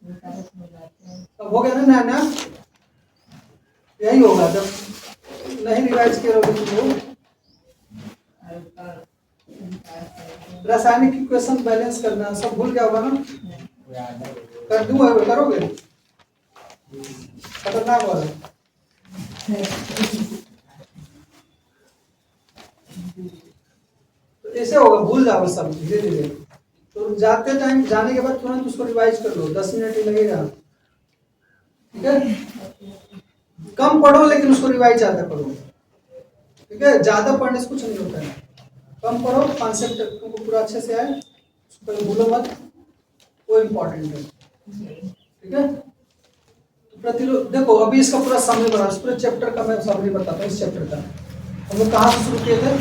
विकारक में जाते हैं। अब हो गया ना नया, यही होगा जब नहीं रिवाइज किए रहोगे तुम लोग। रासायनिक इक्वेशन बैलेंस करना सब भूल गया होगा ना? कर दूं है करोगे? खतरनाक वाला। तो ऐसे होगा, भूल जाओगे सब धीरे धीरे। तो जाते टाइम जाने के बाद तुरंत उसको रिवाइज कर लो, 10 मिनट ही लगेगा। ठीक है, कम पढ़ो लेकिन उसको रिवाइज ज्यादा करो। ठीक है, ज्यादा पढ़ने से कुछ नहीं होता है, कम पढ़ो, कॉन्सेप्ट तुमको पूरा अच्छे से आए, उसको भूलो मत, वो इम्पोर्टेंट है। ठीक है, तो प्रतिरोध देखो, अभी इसका पूरा समरी बना, इस पूरे चैप्टर का मैं समरी बताता हूँ। इस चैप्टर का हम लोग कहाँ से शुरू किए थे?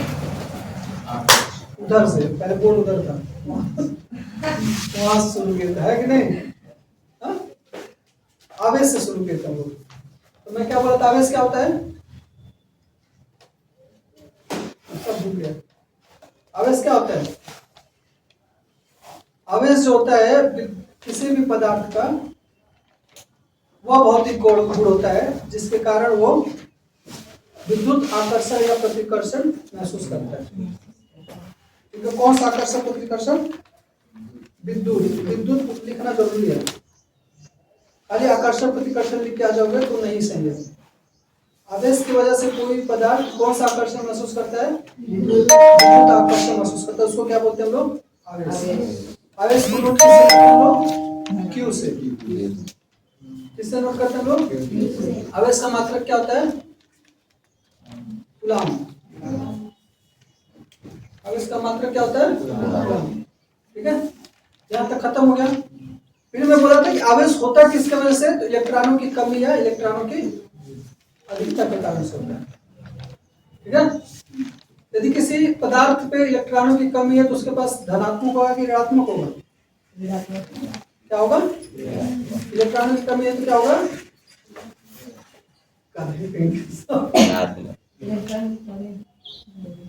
उधर से, पहले बोर्ड उधर था, वहां से शुरू किया था, है कि नहीं? हाँ? आवेश से शुरू किया था हम लोग। तो मैं क्या बोला था, आवेश क्या होता है? सब भूल गया। आवेश क्या होता है? आवेश जो होता है किसी भी पदार्थ का वह भौतिक गुण होता है जिसके कारण वो विद्युत आकर्षण या प्रतिकर्षण महसूस करता है। ठीक है, कौन सा आकर्षण प्रतिकर्षण? विद्युत। विद्युत लिखना जरूरी है, खाली आकर्षण प्रतिकर्षण लिख के आ जाओगे तो नहीं सही है। आवेश की वजह से कोई पदार्थ कौन सा आकर्षण महसूस करता है? विद्युत आकर्षण महसूस करता है, उसको क्या बोलते हैं हम लोग? आवेश। आवेश को नोट किससे करते हैं हम लोग? क्यू से। किससे नोट करते हैं हम लोग? आवेश का मात्रक क्या होता है? कूलम। आवेश का मात्रक क्या होता है? कूलम। ठीक है, यहाँ तक खत्म हो गया। फिर मैं बोला था कि आवेश होता किसके वजह से? तो इलेक्ट्रॉनों की कमी या इलेक्ट्रॉनों की अधिकता के कारण से होता है। ठीक है, यदि किसी पदार्थ पे इलेक्ट्रॉनों की कमी है तो उसके पास धनात्मक होगा कि ऋणात्मक होगा? क्या होगा? इलेक्ट्रॉनों की कमी है तो क्या होगा?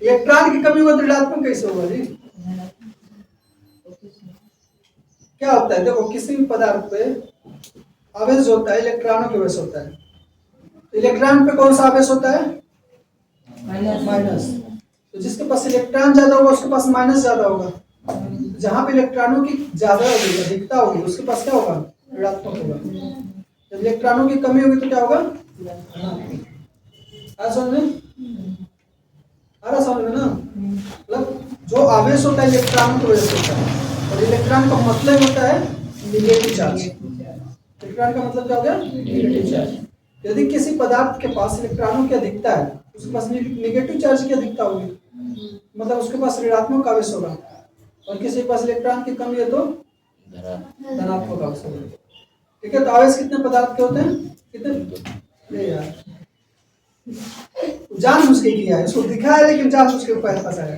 इलेक्ट्रॉन की कमी होगा तो ऋणात्मक कैसे होगा जी? क्या होता है, देखो किसी भी पदार्थ पे आवेश होता है इलेक्ट्रॉनों की वजह से होता है। इलेक्ट्रॉन पे कौन सा आवेश होता है? माइनस। तो जिसके पास इलेक्ट्रॉन ज्यादा होगा उसके पास माइनस ज्यादा होगा। जहां पे इलेक्ट्रॉनों की ज्यादा होगी, अधिकता होगी, उसके पास क्या होगा? ऋणात्मक होगा। जब इलेक्ट्रॉनों की कमी होगी तो क्या होगा? समझ में आ रहा? समझ में ना? मतलब जो आवेश होता है इलेक्ट्रॉनों की वजह से होता है, और इलेक्ट्रॉन का मतलब होता है निगेटिव चार्ज। इलेक्ट्रॉन का मतलब क्या हो गया? Negative charge. यदि किसी पदार्थ के पास इलेक्ट्रॉनों की अधिकता है उसके पास निगेटिव चार्ज की अधिकता होगी, मतलब उसके पास ऋणात्मक आवेश होगा, और किसी के पास इलेक्ट्रॉन की कमी है तो धनात्मक आवेश होगा। ठीक है, तो आवेश कितने पदार्थ के होते हैं? कितने? यार जान मुझके किया है, इसको दिखा है लेकिन जान मुझके ऊपर फंसाया।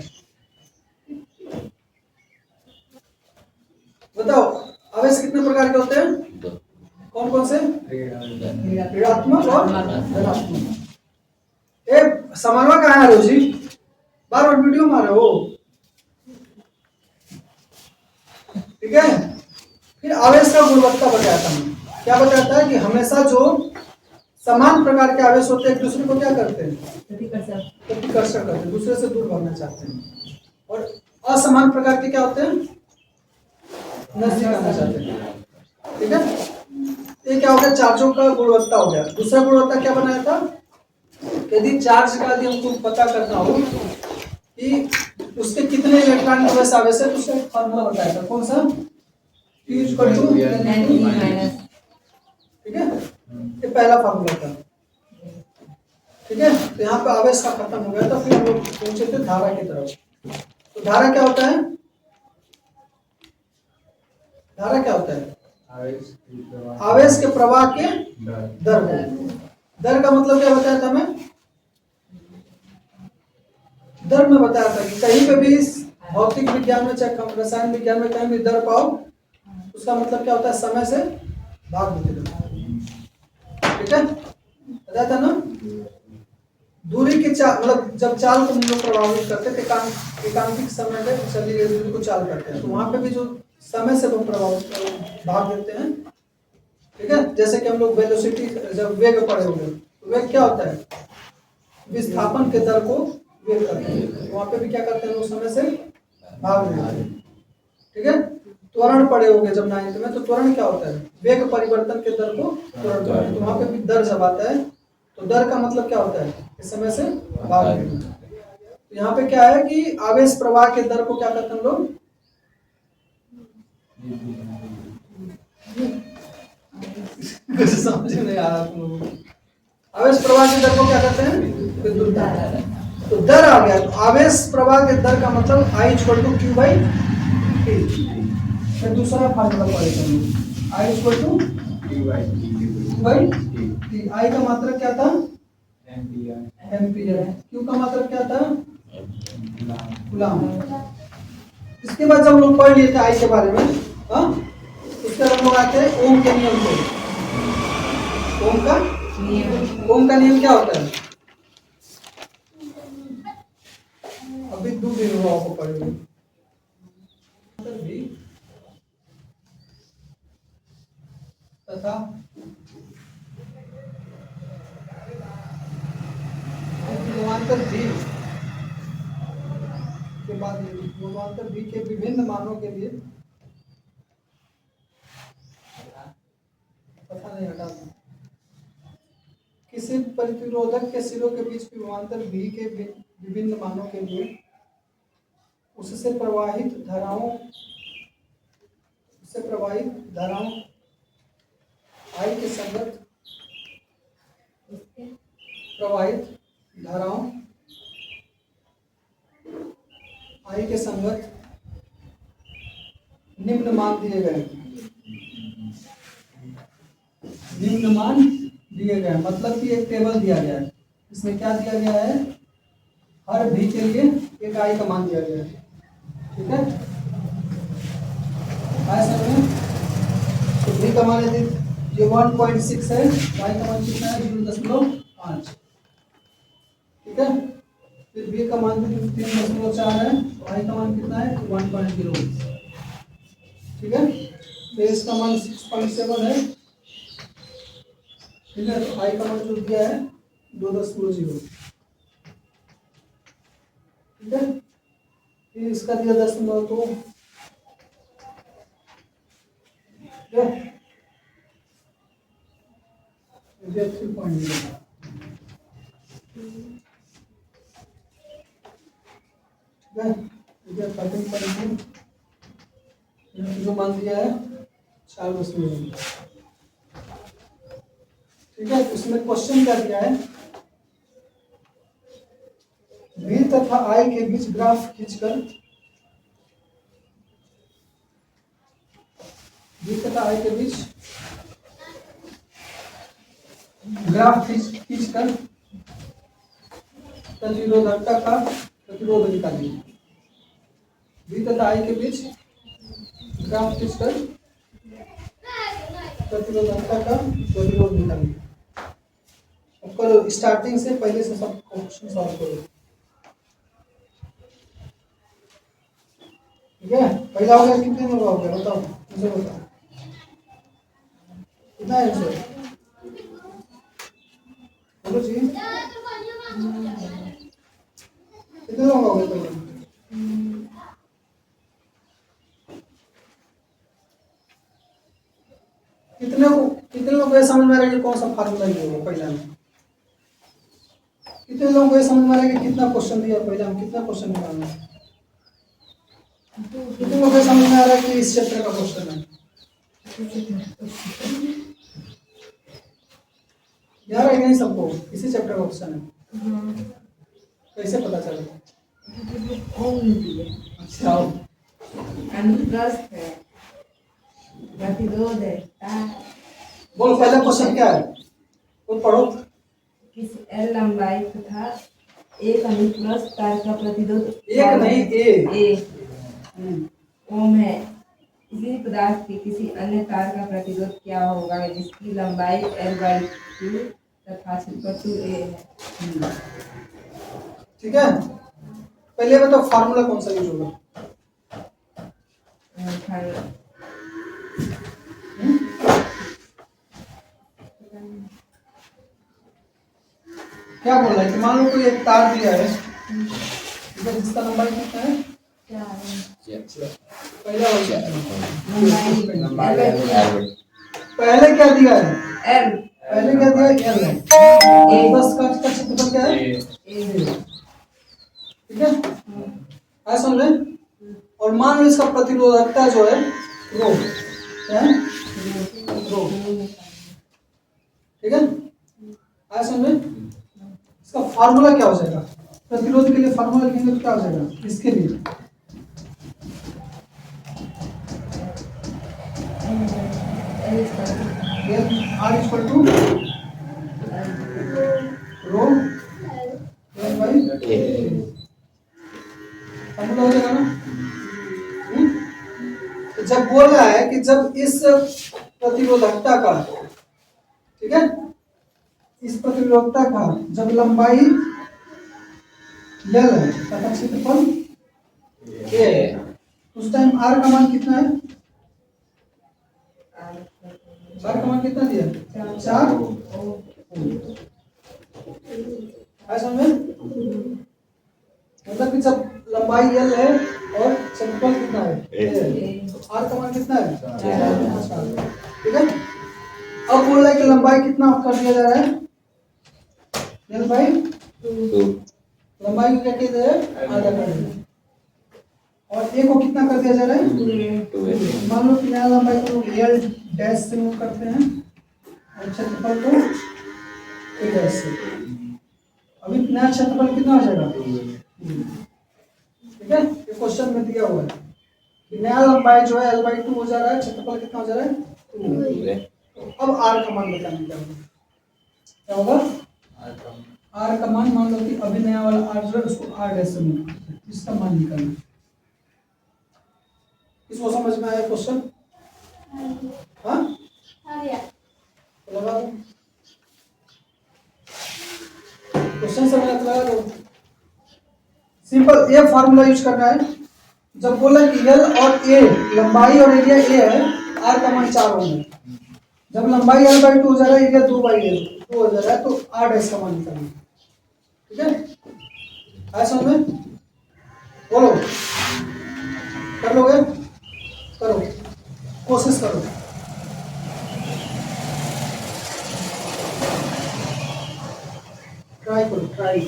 बताओ आवेश कितने प्रकार के होते हैं? कौन कौन से? ऋणात्मक और धनात्मक। ए समानवा कहाँ आ रहे हो जी? बार बार वीडियो में आ रहे हो। ठीक है, फिर आवेश का गुणवत्ता बताता हूँ। क्या बताता है कि हमेशा जो समान प्रकार के आवेश होते हैं एक दूसरे को क्या करते हैं? प्रतिकर्षण करते हैं, दूसरे से दूर भागना चाहते हैं। और असमान प्रकार के क्या होते हैं? नजदीक आना चाहते हैं। ठीक है, ये क्या हो गया? चार्जों का गुणवत्ता हो गया। दूसरा गुणवत्ता क्या बनाया था? यदि चार्ज का यदि हमको पता करना हो कि उसके कितने इलेक्ट्रॉन की वजह से आवेश है तो उसका एक फार्मूला बताया था। कौन सा? T = 2 ठीक है, ये पहला फार्मूला था। ठीक है, तो यहाँ पे आवेश का खत्म हो गया। तो फिर हम लोग पहुंचे थे धारा की तरफ। तो धारा क्या होता है? धारा क्या होता है? आवेश के प्रवाह के दर को। दर का मतलब क्या बताया था मैं? दर में बताया था कि कहीं पे भी भौतिक विज्ञान में चाहे रसायन विज्ञान में कहीं भी दर पाओ उसका मतलब क्या होता है, समय से भाग देते हैं। ठीक है, बताया था ना। दूरी के चाल, मतलब जब चाल को हम लोग प्रभावित करते थे एकांकिक समय में चली गई दूरी को चाल करते हैं, तो वहां पे भी जो समय से वो प्रभावित भाग देते हैं। ठीक है, जैसे कि हम लोग वेलोसिटी, जब वेग पढ़े होंगे, तो वेग क्या होता है, विस्थापन के दर को वेग करते हैं, वहां पे भी क्या करते हैं लोग, समय से भाग देते हैं। ठीक है, त्वरण पढ़े होंगे जब 9th में, तो त्वरण क्या होता है, वेग परिवर्तन के दर को त्वरण कहते हैं। तो वहां पे भी दर जब आता है, तो दर का मतलब क्या होता है, इस समय से भाग देना। तो यहाँ पे क्या है कि आवेश प्रवाह के दर को क्या करते हैं हम लोग, कुछ समझ नहीं आ रहा तुम लोगों को। आवेश प्रवाह के दर को क्या करते हैं, विद्युत दर। तो दर आ गया, तो आवेश प्रवाह के दर का मतलब I = Q/T। फिर दूसरा फार्मूला पढ़ेंगे हम लोग, I = Q/T। I का मात्रक क्या था, एम्पियर। Q का मात्रक क्या था, कूलम। इसके बाद जब हम लोग पढ़ लिए थे I के बारे में, हाँ, उसके बाद हम लोग आते हैं ओम के नियम पे। ओम का नियम क्या होता है, अभी दो दिन हुआ आपको पढ़ेंगे। तथा विभवांतर V के बाद विभवांतर V के विभिन्न मानों के लिए, पता नहीं हटा, किसी प्रतिरोधक के सिरों के बीच विभवांतर V के विभिन्न मानों के लिए उससे प्रवाहित धाराओं I के संगत निम्न मान दिए गए। मतलब कि एक टेबल दिया गया है, इसमें क्या दिया गया है, हर V के लिए एक I का मान दिया गया है। ठीक है, समझ में। तो V का मान यदि ये 1.6 है, Y का मान कितना है, 0.5। ठीक है, फिर V का मान 3.4 है, Y का मान कितना है, 1.0। ठीक है, फिर इसका मान 6.7 है। ठीक है, तो I का मान जो दिया है 2.0। ठीक है, फिर इसका दिया 10.2। ठीक है, 3.0। जो मान दिया है 4.0। ठीक है, इसमें क्वेश्चन क्या दिया है, V तथा I के बीच ग्राफ खींचकर, V तथा I के बीच ग्राफ खींचकर प्रतिरोधकता का प्रतिरोध निकालिए। V तथा I के बीच ग्राफ खींचकर प्रतिरोधकता का प्रतिरोध निकालिए। करो, स्टार्टिंग से पहले से सब क्वेश्चन सॉल्व करो। ठीक है, पहला हो गया, कितने में हो गया बताओ, मुझे बताओ कितना है आंसर, बोलो जी, कितने लोग हो गए पहले, कितने लोग को समझ में आ रहा है कि कौन सा फार्मूला ये होगा पहला में, कितने लोगों को ये समझ में आ रहा है कि कितना क्वेश्चन दिया पहला में, कितना क्वेश्चन निकालना है, कितने लोगों को समझ में आ रहा है कि इस चैप्टर का क्वेश्चन है, यार है नहीं सबको, इसी चैप्टर का क्वेश्चन है, कैसे पता चला, अच्छा अनुप्रस्थ है, प्रतिरोध है, बोलो पहला क्वेश्चन क्या है, वो पढ़ो। किस L लंबाई तथा एक अनुप्रस्थ तार का प्रतिरोध एक नहीं, ए ओम है, इसी पदार्थ के किसी अन्य तार का प्रतिरोध क्या होगा जिसकी लंबाई L/2 तथा क्षेत्रफल 2a है। ठीक है, पहले बताओ फार्मूला कौन सा यूज होगा। क्या बोल रहा है कि मान लो कोई एक तार दिया है, ठीक है, जिसका लंबाई कितना है, पहला पहले क्या दिया है, L पहले क्या दिया है, L है, और 10 का क्षेत्रफल क्या है, ठीक है, ऐसा समझ में। और मान लो इसका प्रतिरोधकता जो है रो, क्या है, रो, ठीक है, ऐसा समझ में। इसका फार्मूला क्या हो जाएगा, प्रतिरोध के लिए फार्मूला लिखेंगे तो क्या हो जाएगा, इसके लिए R equal to rho L by A, formula हो जाएगा ना। तो जब बोल रहा है कि जब इस प्रतिरोधकता का, ठीक है, इस प्रतिरोधकता का जब लंबाई L है तथा क्षेत्रफल A है, उस टाइम R का मान कितना है, R का मान कितना दिया, 4 ऐसा में, मतलब कि जब लंबाई L है और क्षेत्रफल कितना है A है, तो R का मान कितना है, 4, ठीक है। अब बोल रहा है कि लंबाई कितना कर दिया जा रहा है, L/2, लंबाई को क्या कहते हैं, आधा कर दिया, और A को कितना कर दिया जा रहा है, 2। मान लो कि नया लंबाई को L डैश से मूव करते हैं और क्षेत्रफल को A डैश से, अभी नया क्षेत्रफल कितना हो जाएगा, ठीक है। ये क्वेश्चन में दिया हुआ है कि नया लंबाई जो है L/2 हो जा रहा है, क्षेत्रफल कितना हो जा रहा है, 2। अब R का मान बताने क्या होगा, R का मान, मान लो कि अभी नया वाला R जो है उसको R डैश से मूव करते हैं, इसका मान निकालना। इसको समझ में आया क्वेश्चन, हाँ लगा दो क्वेश्चन समझ में लगा दो। सिंपल ये फार्मूला यूज करना है, जब बोला कि L और A लंबाई और एरिया A है, R का मान 4 होगा, जब लंबाई L/2 हो जा रहा है, एरिया 2/L 2 हो जा रहा है, तो R डैश का मान निकालना, ठीक है, ऐसा में बोलो, कर लोगे, करो, कोशिश करो। ट्राई करो, ट्राई।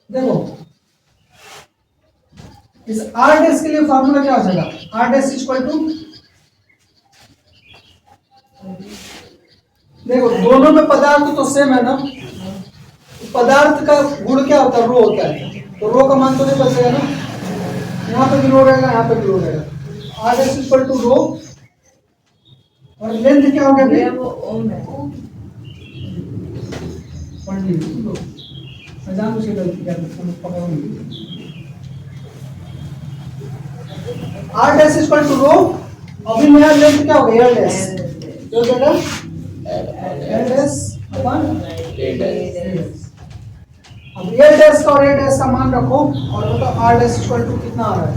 देखो इस R डैश के लिए फार्मूला क्या हो जाएगा, R डैश इक्वल टू, देखो दोनों में पदार्थ तो सेम है ना, पदार्थ का गुण क्या होता है, रो होता है, तो रो का मान तो नहीं बदलेगा ना, यहाँ पे भी रो रहेगा, यहाँ पे भी रो रहेगा। R डैश इक्वल टू रो, और लेंथ क्या हो गया फिर, वो ओम है, पढ़ लीजिए, मैं जानबूझ के गलती कर पकड़ूंगी। R डैश इक्वल टू रो, अभी नया लेंथ क्या हो गया, L डैश, तो बेटा L dash upon A dash. अब A डैश का और A डैश का मान रखो और बताओ R डैश इक्वल टू कितना आ रहा है,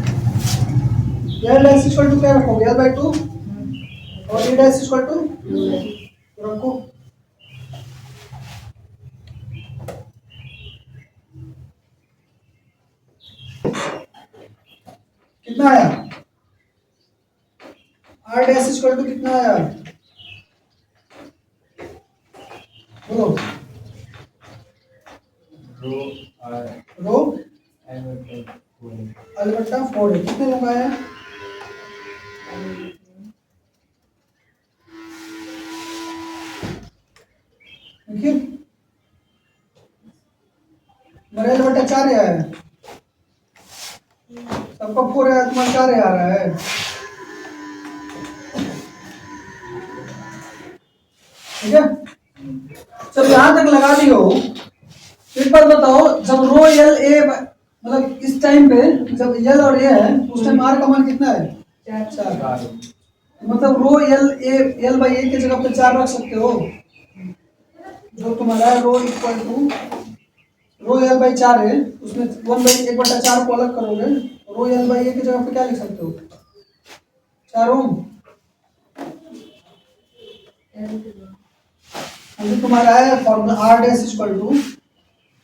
L डैश इक्वल टू क्या रखोगे, L/2 और A डैश इक्वल टू रखो, कितना आया, R डैश इक्वल टू कितना आया, बोलो, रो L/4 है, कितने लंबा है, देखिए मेरा L/4 है, सबका 4 है, तुम्हारा 4 आ रहा है, ठीक है। जब यहां तक लगा ली हो, एक बार बताओ, जब रो L A मतलब इस टाइम पे जब एल और ए है उस टाइम आर का मान कितना है? 4। मतलब रो एल बाई ए की जगह पे 4 रख सकते हो। जो तुम्हारा rho equal to rho L by 4 है, उसमें 1/1/4 को अलग करोगे, रो एल बाई ए की जगह पे क्या लिख सकते हो? 4 ओम। अभी तुम्हारा है formula R dash equal to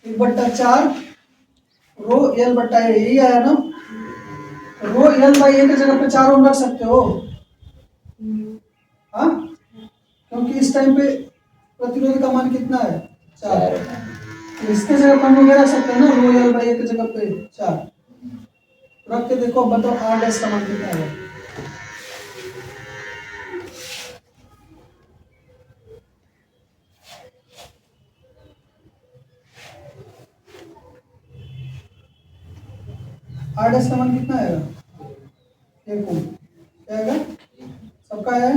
1/4 rho L बट्टा ए, यही आया ना? रो एल बाई ए की जगह पे 4 ओम रख सकते हो। हाँ, क्योंकि इस टाइम पे प्रतिरोध का मान कितना है? 4। तो इसके जगह पर हम लोग रख सकते हैं ना, रो एल बाई ए की जगह पे 4 रख के देखो, बताओ आर डैश का मान कितना है? आर डैश का मान कितना आएगा? 1 ओम। क्या आएगा? सबका है?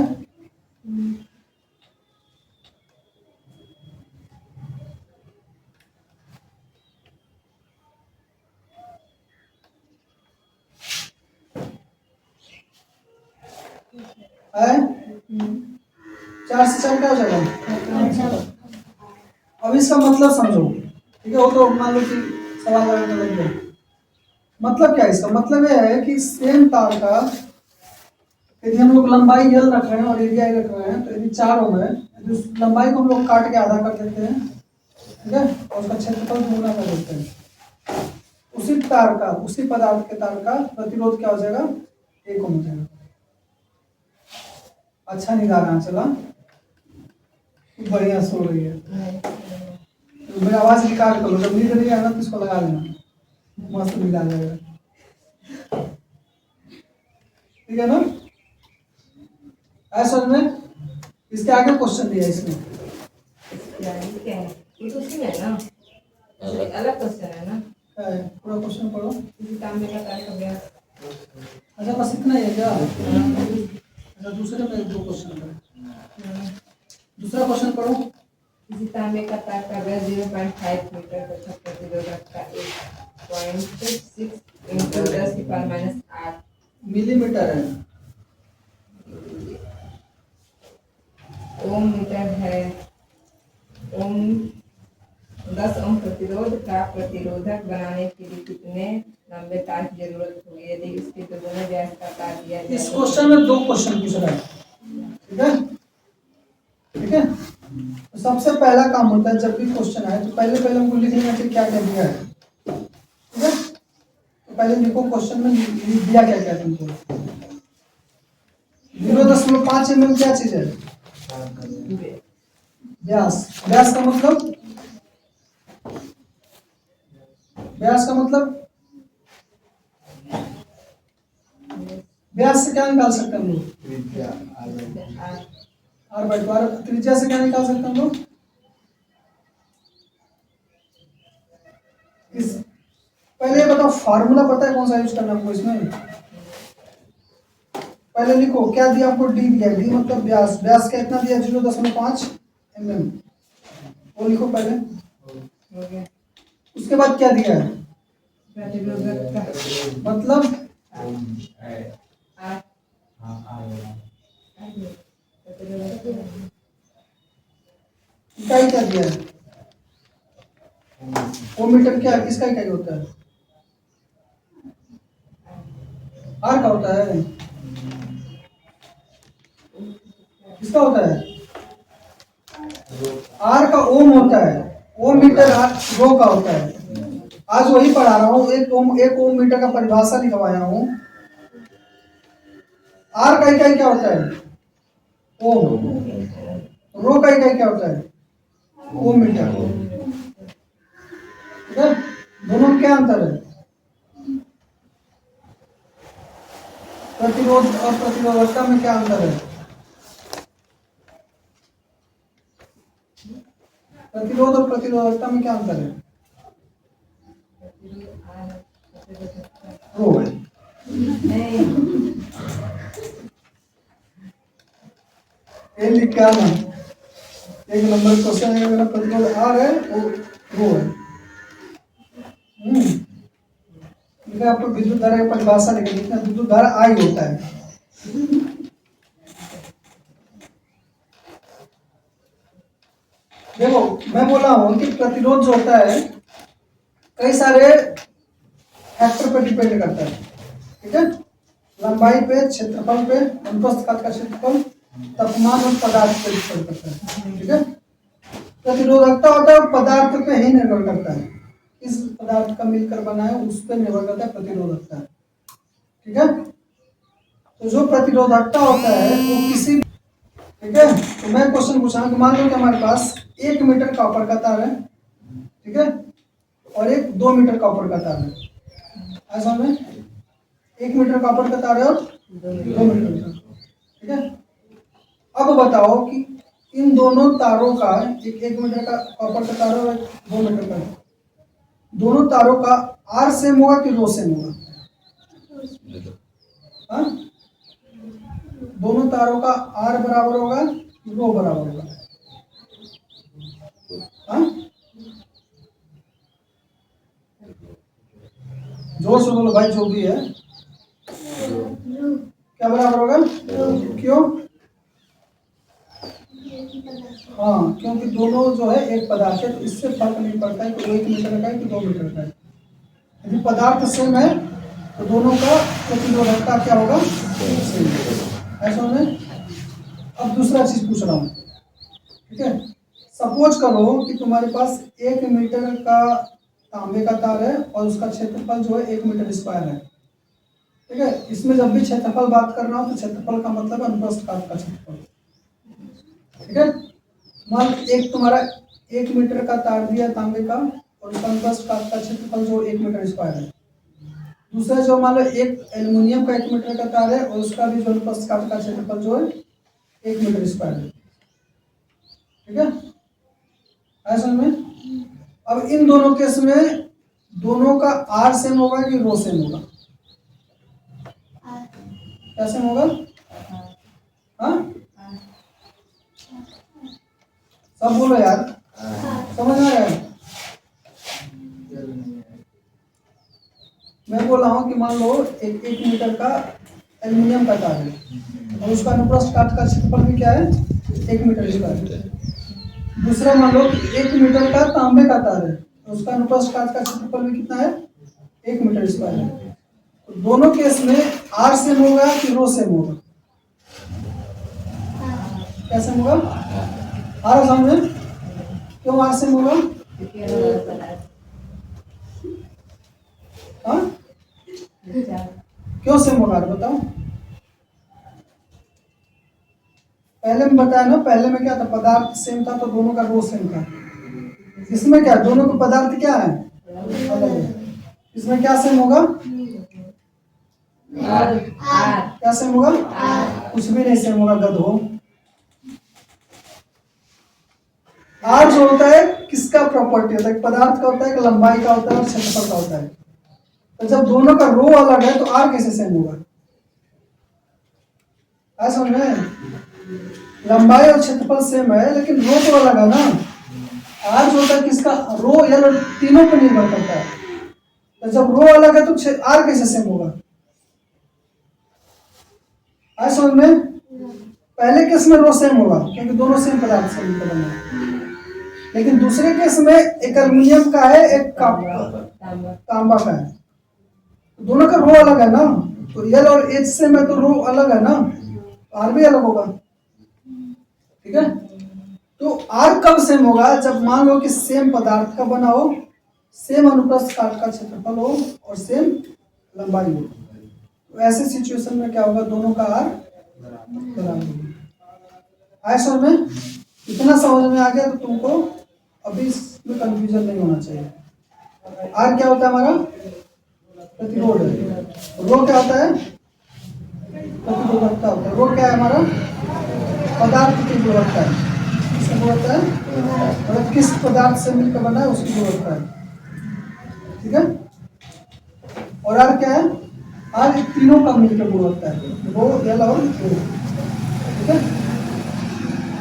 है? 4 से 4 क्या हो जाएगा? अब इसका मतलब समझो, ठीक है? वो तो मान लो कि सवाल लगाने लग गया। मतलब क्या है इसका? मतलब यह है कि सेम तार का यदि हम लोग लंबाई एल रख रहे हैं और एरिया रख रहे हैं, तो यदि 4 ओम है तो उस लंबाई को हम लोग काट के आधा कर देते हैं, ठीक है? और उसका क्षेत्रफल गुना कर देते हैं। उसी तार का, उसी पदार्थ के तार का प्रतिरोध क्या हो जाएगा? 1 ओम हो जाएगा। अच्छा निदान चला, बढ़िया सो रही है। तो मेरी आवाज निकाल करो, जब नींद नहीं आएगा तो इसको लगा लेना, मस्त नींद आ जाएगा। ठीक है ना? ऐसा में इसके आगे क्वेश्चन दिया है इसमें। क्या है? ये तो उसी में है ना, अलग क्वेश्चन है ना? पूरा क्वेश्चन पढ़ो। किसी तांबे का तार का व्यास। अच्छा, बस इतना ही है क्या? अच्छा, दूसरे में 2 क्वेश्चन है। दूसरा क्वेश्चन पढ़ो। किसी तांबे का तार का व्यास 0.5 मीटर तथा प्रतिरोधक का 1.6 into 10⁻⁸ मिलीमीटर है। ओम मीटर है। ओम 10 ओम प्रतिरोध का प्रतिरोधक बनाने के लिए कितने लंबे तार की जरूरत होगी यदि इसके दोगुने व्यास का तार दिया जाए? इस क्वेश्चन में 2 क्वेश्चन पूछ रहा है, ठीक है? ठीक है, तो सबसे पहला काम होता है जब भी क्वेश्चन आए तो पहले हमको लिख लेना चाहिए क्या क्या दिया है, ठीक है? तो पहले लिखो क्वेश्चन में दिया क्या क्या तुमको। 0.5 mm क्या चीज है? व्यास। व्यास का मतलब, व्यास का मतलब व्यास से क्या निकाल सकते हैं हम लोग? r/2। त्रिज्या से क्या निकाल सकते हैं हम लोग? इस पहले बताओ फार्मूला पता है कौन सा यूज करना हमको इसमें? पहले लिखो क्या दिया हमको? डी दिया। डी मतलब व्यास। व्यास का इतना दिया 0.5 mm, वो लिखो पहले। उसके बाद क्या दिया है? मतलब इकाई क्या दिया है? ओम मीटर क्या किसका इकाई होता है? आर का होता है। किसका होता है? आर का ओम होता है। ओम मीटर रो का होता है। आज वही पढ़ा रहा हूँ। एक ओम मीटर का परिभाषा लिखवाया हूँ। आर का इकाई क्या होता है? ओम। रो का इकाई क्या होता है? ओम मीटर। ठीक है, दोनों में क्या अंतर है? प्रतिरोध और प्रतिरोधकता में क्या अंतर है? प्रतिरोध और प्रतिरोधकता में क्या अंतर है? रो है। ये लिख क्या ना, 1 नंबर क्वेश्चन है। मेरा प्रतिरोध आर है, वो रो है। ठीक है, आपको विद्युत धारा की परिभाषा लिखेंगे, इतना विद्युत धारा आई होता है। देखो मैं बोला हूं कि प्रतिरोध जो होता है कई सारे फैक्टर पर डिपेंड करता है, ठीक है, लंबाई पे, क्षेत्रफल पे, अनुप्रस्थ काट का क्षेत्रफल, तापमान और पदार्थ पर डिपेंड करता है, ठीक है। प्रतिरोधकता होता है पदार्थ पे ही निर्भर करता है, किस पदार्थ का मिलकर बना है उस पर निर्भर करता है प्रतिरोधकता, ठीक है। तो जो प्रतिरोधकता होता है वो किसी, ठीक है, तो मैं क्वेश्चन पूछा कि मान लो कि हमारे पास 1 मीटर कॉपर का तार है, ठीक है, और एक 2 मीटर कॉपर का तार है, ऐसा में 1 मीटर कॉपर का तार है और 2 मीटर का, ठीक है। अब बताओ कि इन दोनों तारों का, एक 1 मीटर का कॉपर का तार और 2 मीटर का, दोनों तारों का आर सेम होगा कि रो सेम होगा? हाँ, दोनों तारों का आर बराबर होगा कि रो बराबर होगा? हाँ, जोर से बोलो भाई, जो भी है क्या बराबर होगा? क्यों? हाँ, क्योंकि दोनों जो है एक पदार्थ है, तो इससे फर्क नहीं पड़ता है कि 1 मीटर का है कि 2 मीटर का है। यदि पदार्थ सेम है तो दोनों का प्रतिरोधकता क्या होगा? सेम। ऐसा में अब दूसरा चीज पूछ रहा हूँ, ठीक है। सपोज करो कि तुम्हारे पास 1 मीटर का तांबे का तार है और उसका क्षेत्रफल जो है 1 मीटर स्क्वायर है, ठीक है। इसमें जब भी क्षेत्रफल बात कर रहा हूँ तो क्षेत्रफल का मतलब है अनुप्रस्थ काट का क्षेत्रफल, ठीक है। मान एक तुम्हारा 1 मीटर का तार दिया तांबे का और उसका अनुप्रस्थ काट का क्षेत्रफल जो 1 मीटर स्क्वायर है। दूसरा जो मान लो एक एल्युमिनियम का 1 मीटर का तार है और उसका भी जो अनुप्रस्थ काट का क्षेत्रफल जो है 1 मीटर स्क्वायर है, ठीक है, ऐसा में। अब इन दोनों केस में दोनों का आर सेम होगा कि रो सेम होगा? क्या सेम होगा? हाँ, सब बोलो यार, समझ आ रहा है? मैं बोल रहा हूँ कि मान लो एक 1 मीटर का एल्युमिनियम का तार है और उसका अनुप्रस्थ काट का क्षेत्रफल भी क्या है? 1 मीटर स्क्वायर। दूसरा मान लो 1 मीटर का तांबे का तार है तो उसका अनुप्रस्थ काट का क्षेत्रफल भी कितना है? 1 मीटर स्क्वायर है। तो दोनों केस में आर सेम होगा कि रो सेम होगा? क्या सेम होगा? आर सेम है। क्यों आर सेम होगा? हाँ, क्यों सेम होगा बताओ? पहले में बताया ना, पहले में क्या था, पदार्थ सेम था तो दोनों का रो सेम था। इसमें क्या, दोनों के पदार्थ क्या है? अलग है। इसमें क्या सेम होगा? क्या सेम होगा? कुछ भी नहीं सेम होगा, गधो। आर जो होता है किसका प्रॉपर्टी होता है? पदार्थ का होता है कि लंबाई का होता है और क्षेत्रफल का होता है। तो जब दोनों का रो अलग है तो आर कैसे सेम होगा? ऐसा समझ में? लंबाई और क्षेत्रफल सेम है लेकिन रो तो अलग है ना। आर जो होता है किसका, रो एल तीनों पर निर्भर करता है। तो जब रो अलग है तो आर कैसे सेम होगा? ऐसा समझ में? पहले केस में रो सेम होगा क्योंकि दोनों सेम पदार्थ से मिलकर बना है, लेकिन दूसरे केस में एक एल्युमिनियम का है एक तांबा का है, दोनों का रो अलग है ना। तो एल और एच सेम है तो रो अलग है ना, आर भी अलग होगा, ठीक है। तो आर कब सेम होगा? जब मान लो कि सेम पदार्थ का बना हो, सेम अनुप्रस्थ काट का क्षेत्रफल हो और सेम लंबाई हो। तो ऐसे सिचुएशन में क्या होगा? दोनों का आर बराबर होगा। ऐसा में इतना समझ में आ गया तो तुमको अभी इसमें कंफ्यूजन नहीं होना चाहिए। आर क्या होता है? हमारा प्रतिरोध है। रो क्या होता है? प्रतिरोधकता होता है। रो क्या है? हमारा पदार्थ की गुणवत्ता है। किसकी गुणवत्ता है? मतलब किस पदार्थ से मिलकर बना है उसकी गुणवत्ता है, ठीक है। और आर क्या है? आर तीनों का मिलकर गुणवत्ता है, रो एल और ए, ठीक है।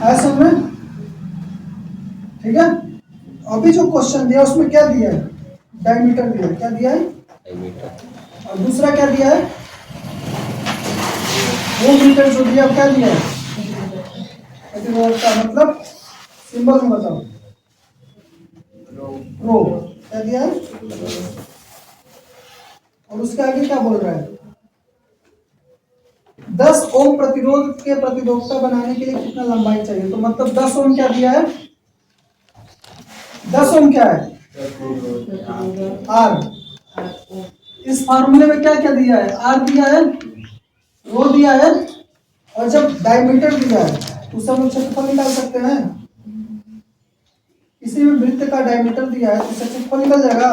ऐसा में ठीक है। अभी जो क्वेश्चन दिया उसमें क्या दिया है? डायमीटर दिया है। क्या दिया है? और दूसरा क्या दिया है, 2 मीटर जो दिया क्या दिया है, प्रतिरोध का मतलब सिंबल में बताओ, रो क्या दिया है, और उसके आगे क्या बोल रहा है, 10 ओम प्रतिरोध के प्रतिरोधकता बनाने के लिए कितना लंबाई चाहिए, तो मतलब 10 ओम क्या दिया है, 10 ओम क्या है, आर। इस फार्मूले में क्या क्या दिया है, आर दिया है, रो दिया है, और जब डायमीटर दिया है तो उससे हम लोग क्षेत्रफल निकाल सकते हैं। किसी भी वृत्त का डायमीटर दिया है तो उससे क्षेत्रफल निकल जाएगा।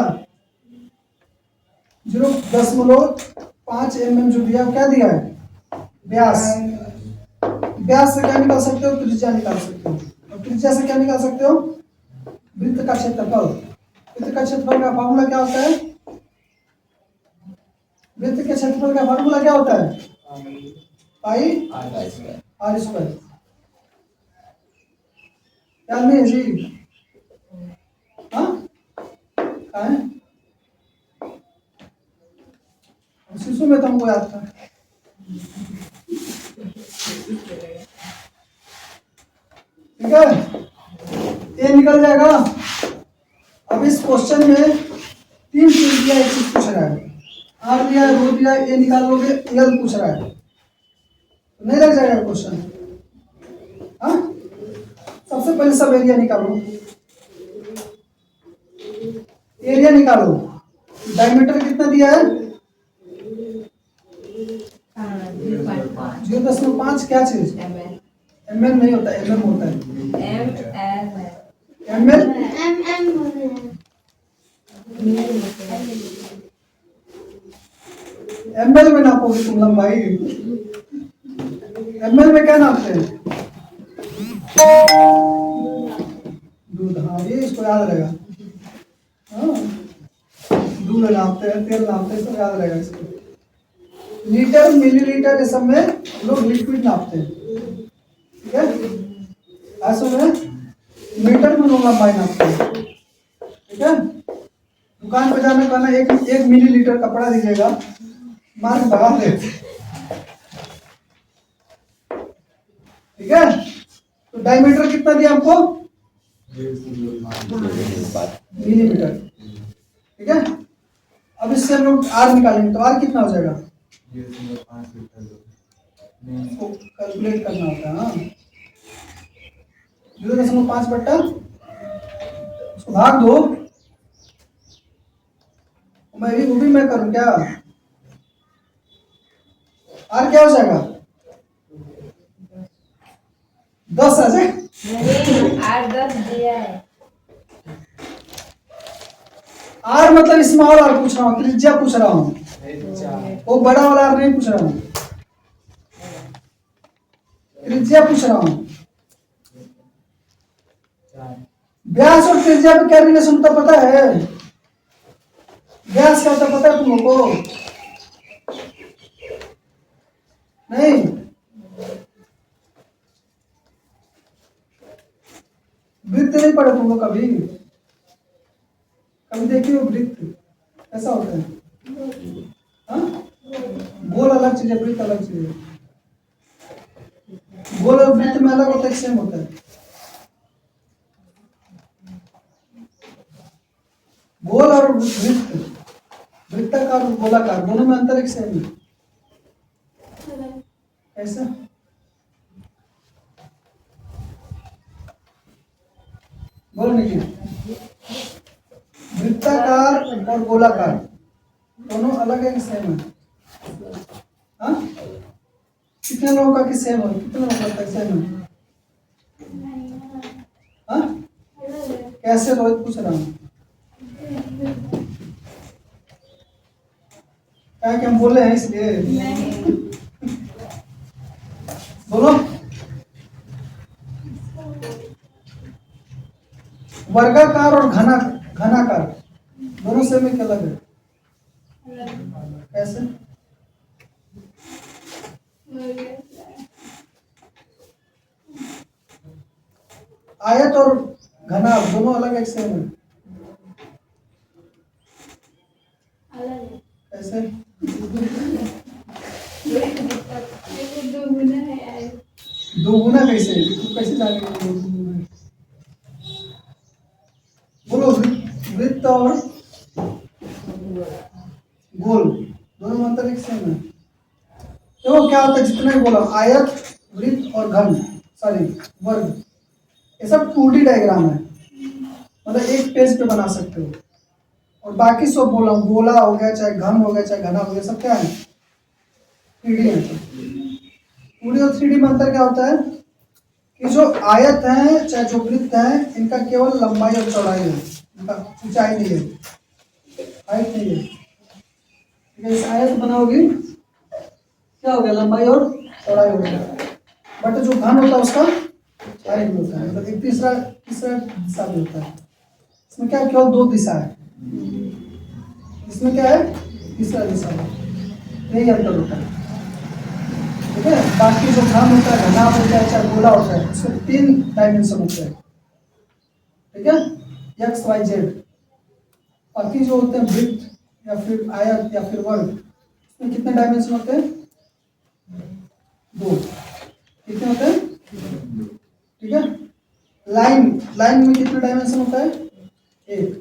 0.5 mm जो दिया क्या दिया है, व्यास। व्यास से क्या निकाल सकते हो, त्रिज्या निकाल सकते हो, और त्रिज्या से क्या निकाल सकते हो, वृत्त का क्षेत्रफल। वृत्त का क्षेत्रफल का फार्मूला क्या होता है, वृत्त के क्षेत्रफल का फार्मूला क्या होता है, पाई आर स्क्वायर। याद नहीं है जी, हाँ है शिशु में तो हमको याद था। ठीक है, ये निकल जाएगा। अब इस क्वेश्चन में 3 चीज दिया, एक चीज पूछ रहा है, आर दिया है, रो दिया है, ये निकाल लोगे, एल पूछ रहा है, नहीं लग जाएगा क्वेश्चन। हाँ, सबसे पहले सब एरिया निकालो, एरिया निकालो। डायमीटर कितना दिया है, 0.5। क्या चीज, एम एल नहीं होता, एम एम होता है, एम एल। एम एल में नापोगे तुम लंबाई, एम एल में क्या नापते हैं, दूध। हाँ, ये इसको याद रहेगा। हाँ, दूध नापते हैं, तेल नापते हैं, सब याद रहेगा इसको। लीटर मिलीलीटर ये सब में लोग लिक्विड नापते हैं। ठीक है, ऐसे में मीटर में लोग लंबाई नापते हैं। ठीक है, दुकान पे जाने का ना, एक मिलीलीटर कपड़ा दीजिएगा, मार के भगा देते। ठीक है, तो डायमीटर कितना दिया हमको, मिलीमीटर। ठीक है, अब इससे हम लोग आर निकालेंगे, तो आर कितना हो जाएगा, इसको कैलकुलेट करना होता है। हाँ, 0.5 बट्टा, उसको भाग दो। वो भी मैं करूं क्या, आर क्या हो जाएगा, 10 आ जाए। आर 10 दिया है, आर मतलब स्मॉल आर पूछ रहा हूँ, त्रिज्या पूछ रहा हूँ, वो बड़ा वाला आर नहीं पूछ रहा हूँ, त्रिज्या पूछ रहा हूँ। व्यास और त्रिज्या में क्या रिलेशन होता पता है, व्यास क्या होता पता है तुम लोग को, नहीं, वृत्त नहीं पढ़े तुम लोग कभी, कभी देखिए वो वृत्त ऐसा होता है। हाँ, गोल अलग चीज है, वृत्त अलग चीज है। गोल और वृत्त में अलग होता है, सेम होता है। गोल और वृत्त, वृत्ताकार और गोलाकार दोनों में अंतर एक सेम है। ऐसा बोलो नहीं, वृत्ताकार और गोलाकार दोनों अलग है कि सेम है। हाँ, कितने लोगों का कि सेम है, कितने लोगों का सेम है। हाँ, कैसे रोहित पूछ रहा हूँ, क्या कि हम बोले हैं इसलिए बोलो। वर्गाकार और घनाकार दोनों सेम है कि अलग है, कैसे, आयत और घनाभ दोनों अलग है, सेम है, कैसे? दो गुना कैसे? तू कैसे जानेगी? बोलो, वृत्त और गोल दोनों में अंतर एक सेम है। देखो क्या होता है, जितना भी बोला, आयत, वृत्त और घन, सॉरी वर्ग, ये सब 2D डायग्राम है, मतलब एक पेज पे बना सकते हो। और बाकी सब बोला, गोला हो गया, चाहे घन हो गया, चाहे घना हो गया, सब क्या है? 3D है। 2D और 3D में अंतर क्या होता है कि जो आयत है चाहे जो वृत्त है, इनका केवल लंबाई और चौड़ाई है, इनका ऊंचाई नहीं है, हाइट नहीं है। इस आयत बनाओगी क्या हो गया? लंबाई और चौड़ाई हो गया। बट जो घन होता है उसका हाइट में होता है, मतलब एक तीसरा दिशा में होता है। इसमें क्या केवल 2 दिशा है, इसमें क्या है? तीसरा दिशा है। यही अंतर होता है, ठीक है। बाकी जो घन होता है, घना होता है, चाहे गोला होता है, इसमें 3 डायमेंशन होते हैं, ठीक है, एक्स वाई जेड। बाकी जो होते हैं वृत्त या फिर आयत या फिर वर्ग, इसमें कितने डायमेंशन होते हैं? 2। कितने होते हैं? ठीक है। लाइन में कितने डायमेंशन होता है? 1।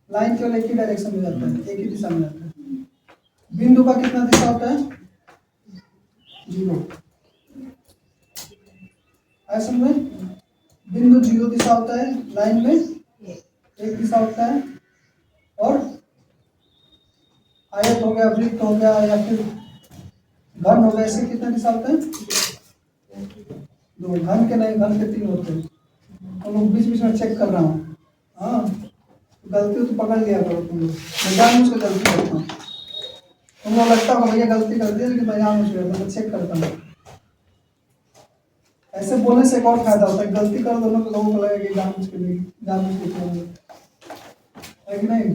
लाइन केवल एक ही डायरेक्शन में जाता है, एक ही दिशा में जाता है। बिंदु का कितना दिशा होता है? 0। ऐसे में बिंदु 0 दिशा होता है, लाइन में 1 दिशा होता है। और आयत हो गया, वृत्त हो गया या फिर घन हो गया, इसके कितने दिशा होते हैं? 2। घन के नहीं, घन के 3 होते हैं। तो मैं बीच बीच में चेक कर रहा हूँ, हाँ गलती हो तो पकड़ लिया करो तुम लोग। मैं जानबूझ के गलती करता हूँ, तुम लोग लगता है भैया गलती करती है, लेकिन मैं जानबूझ के मैं चेक करता हूँ। ऐसे बोलने से एक और फायदा होता है, गलती कर दोनों लोगों को लगेगा कि जानबूझ के है कि नहीं।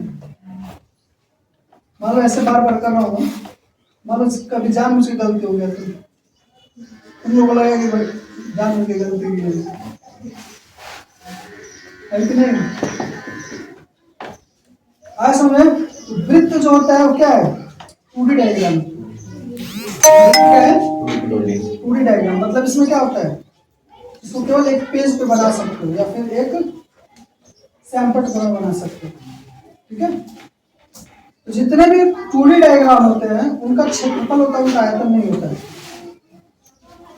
मान लो ऐसे बार बार कर रहा हूँ, मान लो कभी जानबूझ के गलती हो गया तो तुम लोगों को लगेगा कि भाई जानबूझ के गलती की है कि नहीं। आज समय वृत्त जो होता है वो क्या है? 2D diagram. क्या है? 2D diagram. मतलब इसमें क्या होता है, इसको केवल एक पेज पे बना सकते हो या फिर एक सैंपल बना सकते हो, ठीक है। तो जितने भी 2D डायग्राम होते हैं उनका क्षेत्रफल होता है, उनका आयतन नहीं होता है,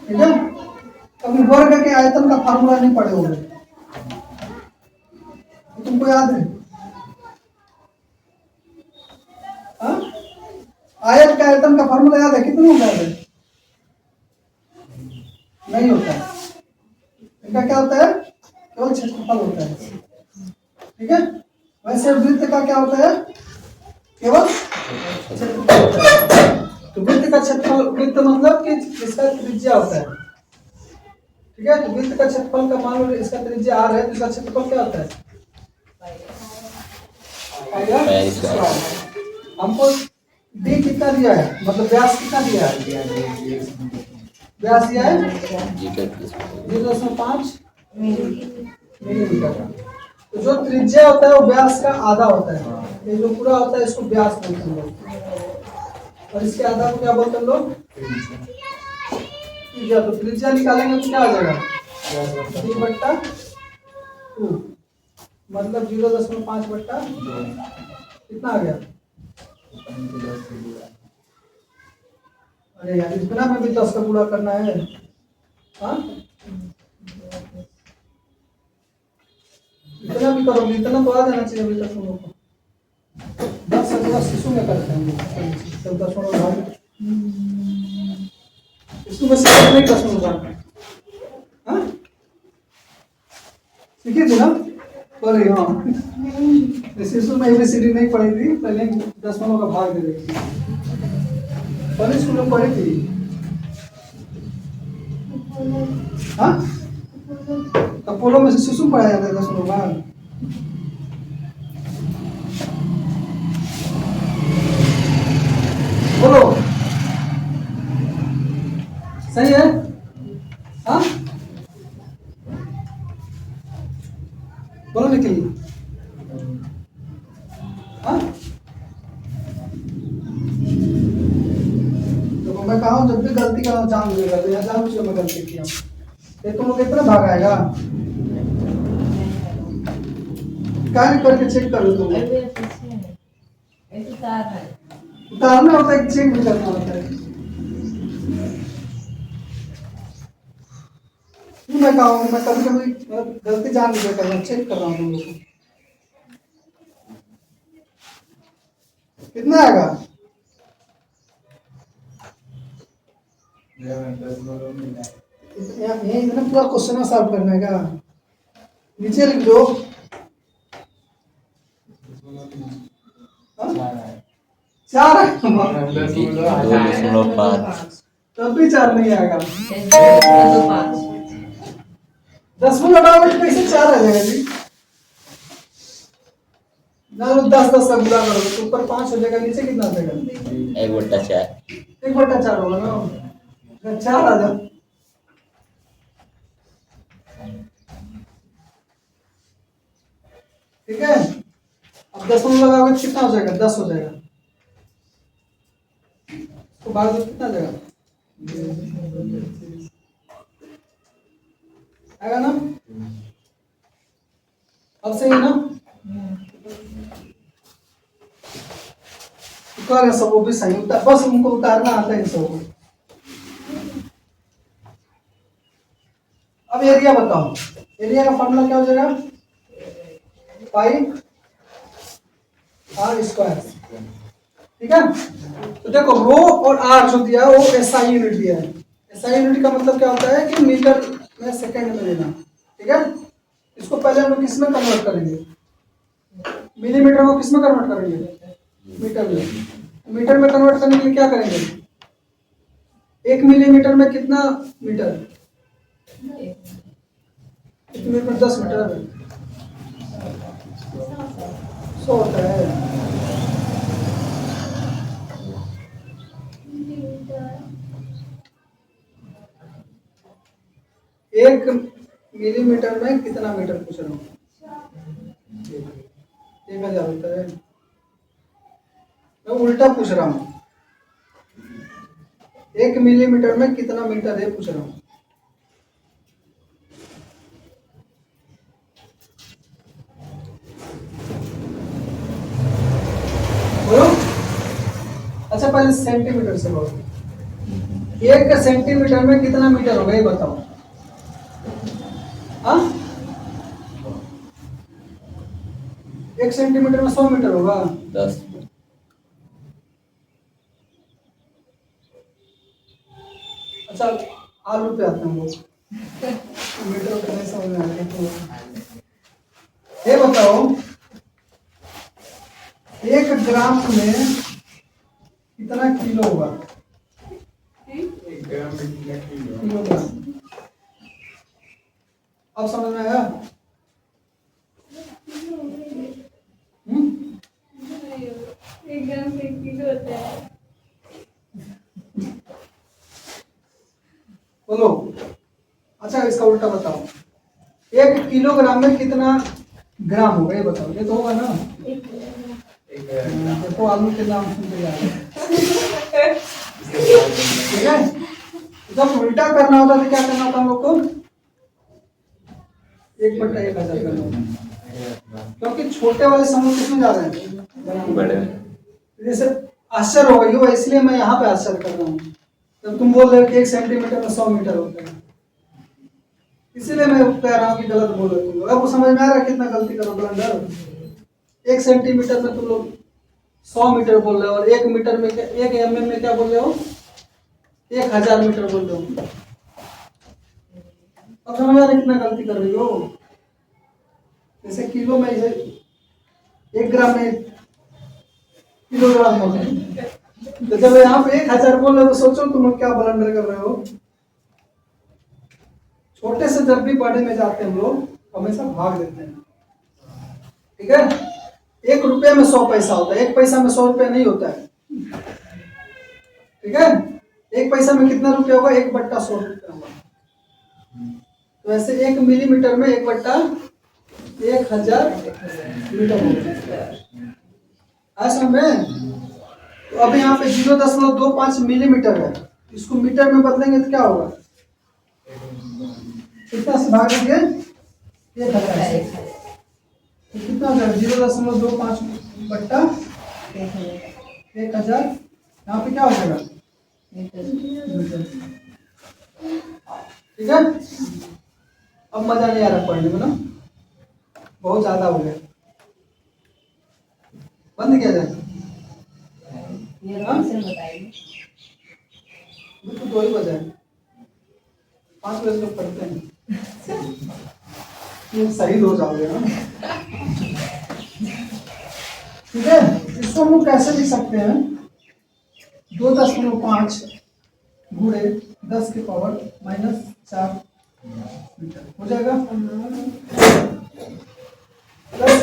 ठीक है। कभी वर्ग के आयतन का फार्मूला नहीं पढ़े होंगे, तो तुमको याद है? हाँ, आयत का आयतन का फार्मूला याद है? कितना याद है? नहीं होता है। इनका क्या होता है? केवल क्षेत्रफल होता है, ठीक है। वैसे वृत्त का क्या होता है? केवल क्षेत्रफल होता है। तो वृत्त का क्षेत्रफल, वृत्त मतलब कि इसका त्रिज्या होता है, ठीक है। तो वृत्त का क्षेत्रफल का मान लो इसका त्रिज्या r है, तो इसका क्षेत्रफल क्या होता है? हमको d कितना दिया है, मतलब व्यास कितना दिया है? व्यास दिया है 0.5 मिलीमीटर। तो जो त्रिज्या होता है वो व्यास का आधा होता है, ये जो पूरा होता है इसको व्यास बोलते हैं लोग, और इसके आधा को क्या बोलते हैं लोग? त्रिज्या। तो त्रिज्या निकालेंगे तो क्या आ जाएगा? 3/2, मतलब 0.5/2 कितना आ गया? अरे यार इतना में भी 10 का पूरा करना है, हाँ इतना भी करोगे, इतना तो आ जाना चाहिए अभी तक तुम लोग को। 10 से पूरा शिशु में करते हैं तब 10 भाग, शिशु में से नहीं 10 भाग, हाँ सीखी थी ना? अरे हाँ, शिशु में ABCD नहीं पढ़ी थी, पहले 10 का भाग दे रही थी, पहले स्कूल में पढ़ी थी, हाँ अपोलो में से शिशु पढ़ाया जाता है 10 भाग। बोलो सही है, हाँ बोलो निकलिए, हाँ मैं कहा हूँ जब भी गलती करो जान बुझेगा, तो यहाँ जान बुझे मैं गलती किया। ये तुम लोग कितना भाग आएगा, कार्य करके चेक करो तुम। उतारना होता है, चेक भी करना होता है। मैं कहा हूँ मैं कभी कभी गलती जान बुझे कर रहा हूँ, चेक कर रहा हूँ तुम लोग को। कितना आएगा? 10 बोलो मिला। यही इतना पूरा क्वेश्चन सॉल्व करना है क्या? नीचे लिख दो। हाँ? 4 है। 2.5 तब भी 4 नहीं आएगा। 5 10 में लगाओगे तो कैसे 4 आ जाएगा जी? ना 10 का गुणा करोगे तो ऊपर 5 हो जाएगा, नीचे कितना आ जाएगा? 1/4 1/4 होगा ना, 4 आ जाओ। ठीक है, अब 10 में लगाओगे तो कितना हो जाएगा? 10 हो जाएगा। तो भाग दो, कितना आ जाएगा? आएगा ना? अब सही है ना? उतार सब, वो भी सही उतार, बस उनको उतारना आता है सबको। अब एरिया बताओ, एरिया का फॉर्मूला क्या हो जाएगा? पाई आर स्क्वायर। ठीक है, तो देखो रो और आर जो दिया है वो एसआई यूनिट दिया है। एसआई यूनिट का मतलब क्या होता है कि मीटर में सेकंड में लेना। ठीक है, इसको पहले हम लोग किस में कन्वर्ट करेंगे? मिलीमीटर को किस में कन्वर्ट करेंगे? मीटर में। मीटर में कन्वर्ट करने के लिए क्या करेंगे? 1 मिलीमीटर में कितना मीटर? 1 मिनट में 10 मीटर 100 होता है। एक मिलीमीटर में कितना मीटर पूछ रहा हूँ? 1000 होता है। मैं उल्टा पूछ रहा हूँ, 1 मिलीमीटर में कितना मीटर है पूछ रहा हूँ। बोलो। अच्छा पहले सेंटीमीटर से बोलो, 1 सेंटीमीटर में कितना मीटर होगा ये बताओ। हाँ, 1 सेंटीमीटर में 100 मीटर होगा। 10 अच्छा आलू पे आते हैं लोग, मीटर का नहीं समझ में आ रहा है। ये बताओ 1 ग्राम में कितना किलो होगा? 1 ग्राम में कितना किलो? किलोग्राम। अब समझ में आया? बोलो। अच्छा इसका उल्टा बताओ, 1 किलोग्राम में कितना ग्राम होगा ये बताओ। ये तो होगा ना? 1 ग्राम। देखो आलू के नाम सुनते जा रहे हैं। ठीक है, जब उल्टा करना होता तो क्या करना होता हम लोग को? 1/1000 करना होता, क्योंकि छोटे वाले समूह किसमें जा रहे हैं? बड़े जैसे आश्चर्य हो गई हो, इसलिए मैं यहाँ पे आश्चर्य कर रहा हूँ। जब तुम बोल रहे हो कि 1 सेंटीमीटर में 100 मीटर होता है, इसीलिए मैं कह रहा हूँ कि गलत बोल रहे हो तुम लोग। अब वो समझ में आ रहा है कितना गलती करो ब्लंडर। 1 सेंटीमीटर में तुम लोग 100 मीटर बोल रहे हो, और 1 मीटर में 1 mm में क्या बोल रहे हो? 1000 मीटर बोल रहे हो। अब समझ में आ रहा है कितना गलती कर रही हो। जैसे किलो में, जैसे 1 ग्राम में किलोग्राम होता है, तो जब यहाँ पे 1000 बोल रहे हो तो सोचो तुम लोग क्या ब्लंडर कर रहे हो। छोटे से जब भी बड़े में जाते हैं हम लोग हमेशा भाग देते हैं। ठीक है, 1 रुपये में 100 पैसा होता है, 1 पैसा में 100 रुपया नहीं होता है। ठीक है, 1 पैसा में कितना रुपया होगा? 1/100 रुपया होगा। तो ऐसे 1 मिलीमीटर में 1/1000 मीटर होगा। समझ में? तो अभी यहाँ पे 0.25 मिलीमीटर है, इसको मीटर में बदलेंगे तो क्या होगा? कितना से भाग देंगे? 1000 से। तो कितना हो जाएगा? 0.25 बट्टा 1000। यहाँ पे क्या हो जाएगा? मीटर। ठीक है। अब मजा नहीं आ रहा पढ़ने में ना, बहुत ज्यादा हो गया। बंद किया जाए। बताइए। तो 2 ही बजे 5 बजे लोग पढ़ते हैं। ये सही हो जाओगे ना। ठीक है। इसको हम लोग कैसे लिख सकते हैं? 2.5 गुणे 10 के पावर -4 मीटर हो जाएगा।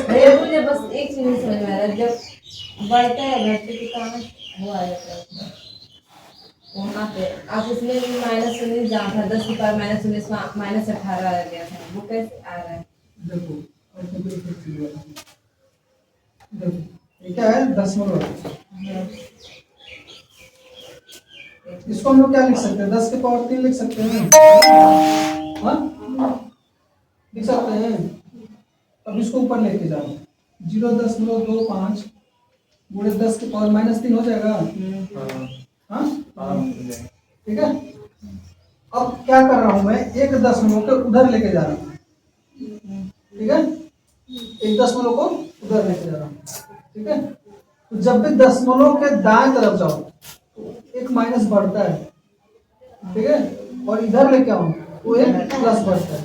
भैया मुझे बस एक चीज नहीं समझ में आ रहा, जब बढ़ता है घटते के कारण वो आ जाता है वहाँ पे, आप इसमें -19 जहाँ था 10 की पावर -19 -18 आ गया था, वो कैसे आ रहा है? देखो ये क्या है? 10 इसको हम लोग क्या लिख सकते हैं? 10 के पावर 3 लिख सकते हैं। हाँ लिख सकते हैं। अब इसको ऊपर लेके जाओ। 0.25 गुणे 10 के पावर -3 हो जाएगा। हाँ ठीक है। अब क्या कर रहा हूं मैं? 1 दशमलव को उधर लेके जा रहा हूँ। ठीक है। 1 दशमलव को उधर लेके जा रहा हूँ। ठीक है। तो जब भी दशमलव के दाएं तरफ जाओ तो एक माइनस बढ़ता है। ठीक है। और इधर लेके आऊं तो एक प्लस बढ़ता है।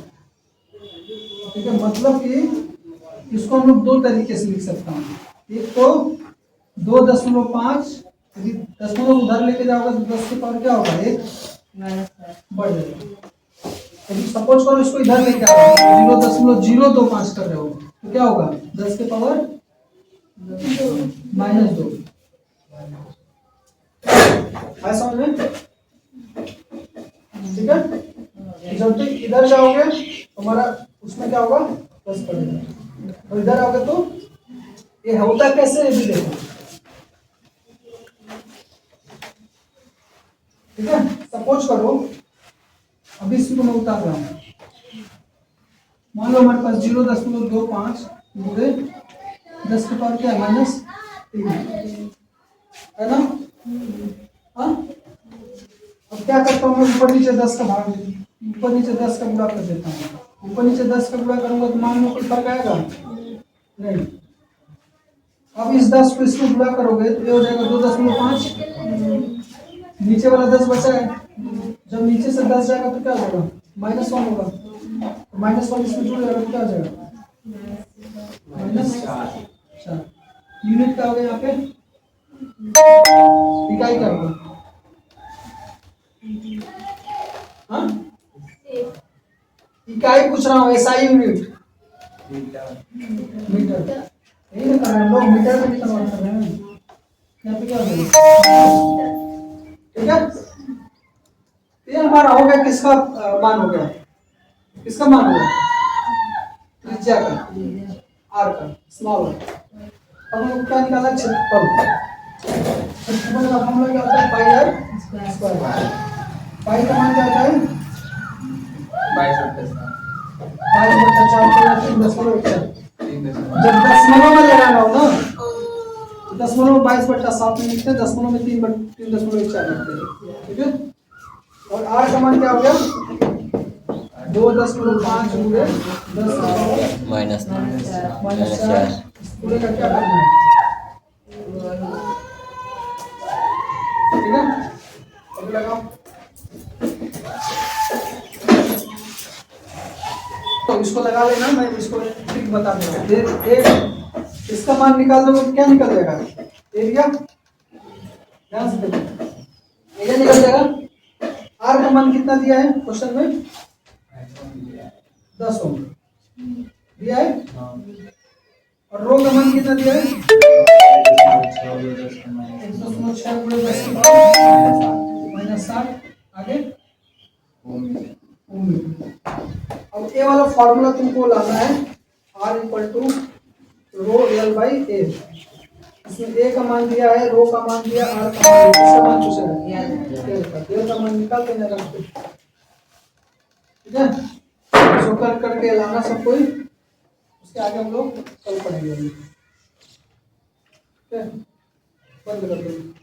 ठीक है। मतलब कि इसको हम लोग 2 तरीके से लिख सकता हूँ। एक तो 2.5, यदि दशमलव उधर लेके जाओगे तो 10 के पावर क्या होगा? 1 बढ़ जाएगा। यदि सपोज करो इसको इधर लेके आ रहे हो 0.025 कर रहे हो तो क्या होगा? 10 के पावर -2। है समझ में? ठीक है। जब तक इधर जाओगे तो हमारा उसमें क्या होगा? प्लस पड़ेगा। और इधर आओगे तो ये होता कैसे? ये भी देखो। ठीक है। सपोज करो अभी इसको मैं उतार रहा हूँ। मान लो हमारे पास 0.25 गुणे 10 के पावर क्या है? -3 है ना? हाँ। अब क्या करता हूँ मैं? ऊपर नीचे 10 का भाग, ऊपर नीचे 10 का गुणा कर देता हूँ। ऊपर नीचे 10 का गुणा करूंगा तो मान लो कोई फर्क आएगा नहीं। अब इस 10 को इसमें गुणा करोगे तो ये हो जाएगा 2.5। नीचे वाला 10 बचा है। जब नीचे से 10 जाएगा तो क्या हो जाएगा? -1 होगा। -1 इसमें जुड़ जाएगा तो क्या हो जाएगा? -4। यूनिट क्या हो गया यहाँ पे? इकाई क्या होगा? हाँ इकाई पूछ रहा हूँ, एसआई यूनिट मीटर। यही ना कर रहे हैं लोग, मीटर में नहीं कन्वर्ट कर रहे हैं। यहाँ पे क्या हो जाएगा? ठीक है। ये हमारा हो गया। किसका मान हो गया? किसका मान हो गया? त्रिज्या का, आर का, स्मॉल। अब हम लोग क्या निकाला? क्षेत्रफल। क्षेत्रफल का फॉर्मूला क्या होता है? पाई आर स्क्वायर। पाई का मान क्या होता है? 22/4 जब दशमलव में लगाना हो ना तो दशमलव में 22/7 में लिखते हैं, दशमलव में 3.4 लिखते हैं। ठीक है। और आर का मान क्या हो गया? 2.5 गुणे 10 का पावर -4 पूरे का क्या करना है? ठीक है। अब लगाओ तो इसको लगा लेना। मैं इसको ट्रिक बता दूंगा। इसका मान निकाल दोगे तो क्या निकल जाएगा? एरिया। ध्यान से देखो, एरिया निकल जाएगा। आर का मान कितना दिया है क्वेश्चन में? 10 ओम दिया है। और रो का मान कितना दिया है? 1.6 गुणे 10 की पावर -7। आगे ओम। अब ए वाला फॉर्मूला तुमको लाना है, R = ρ L/A। इसमें ए का मान दिया है, रो का मान दिया, आर का मान दिया, इसका मान पूछा है, एल का मान निकाल देना रख पे, ठीक है। इसको कर करके लाना सब कोई, उसके आगे हम लोग कल पढ़ेंगे, ठीक है। बंद कर दो।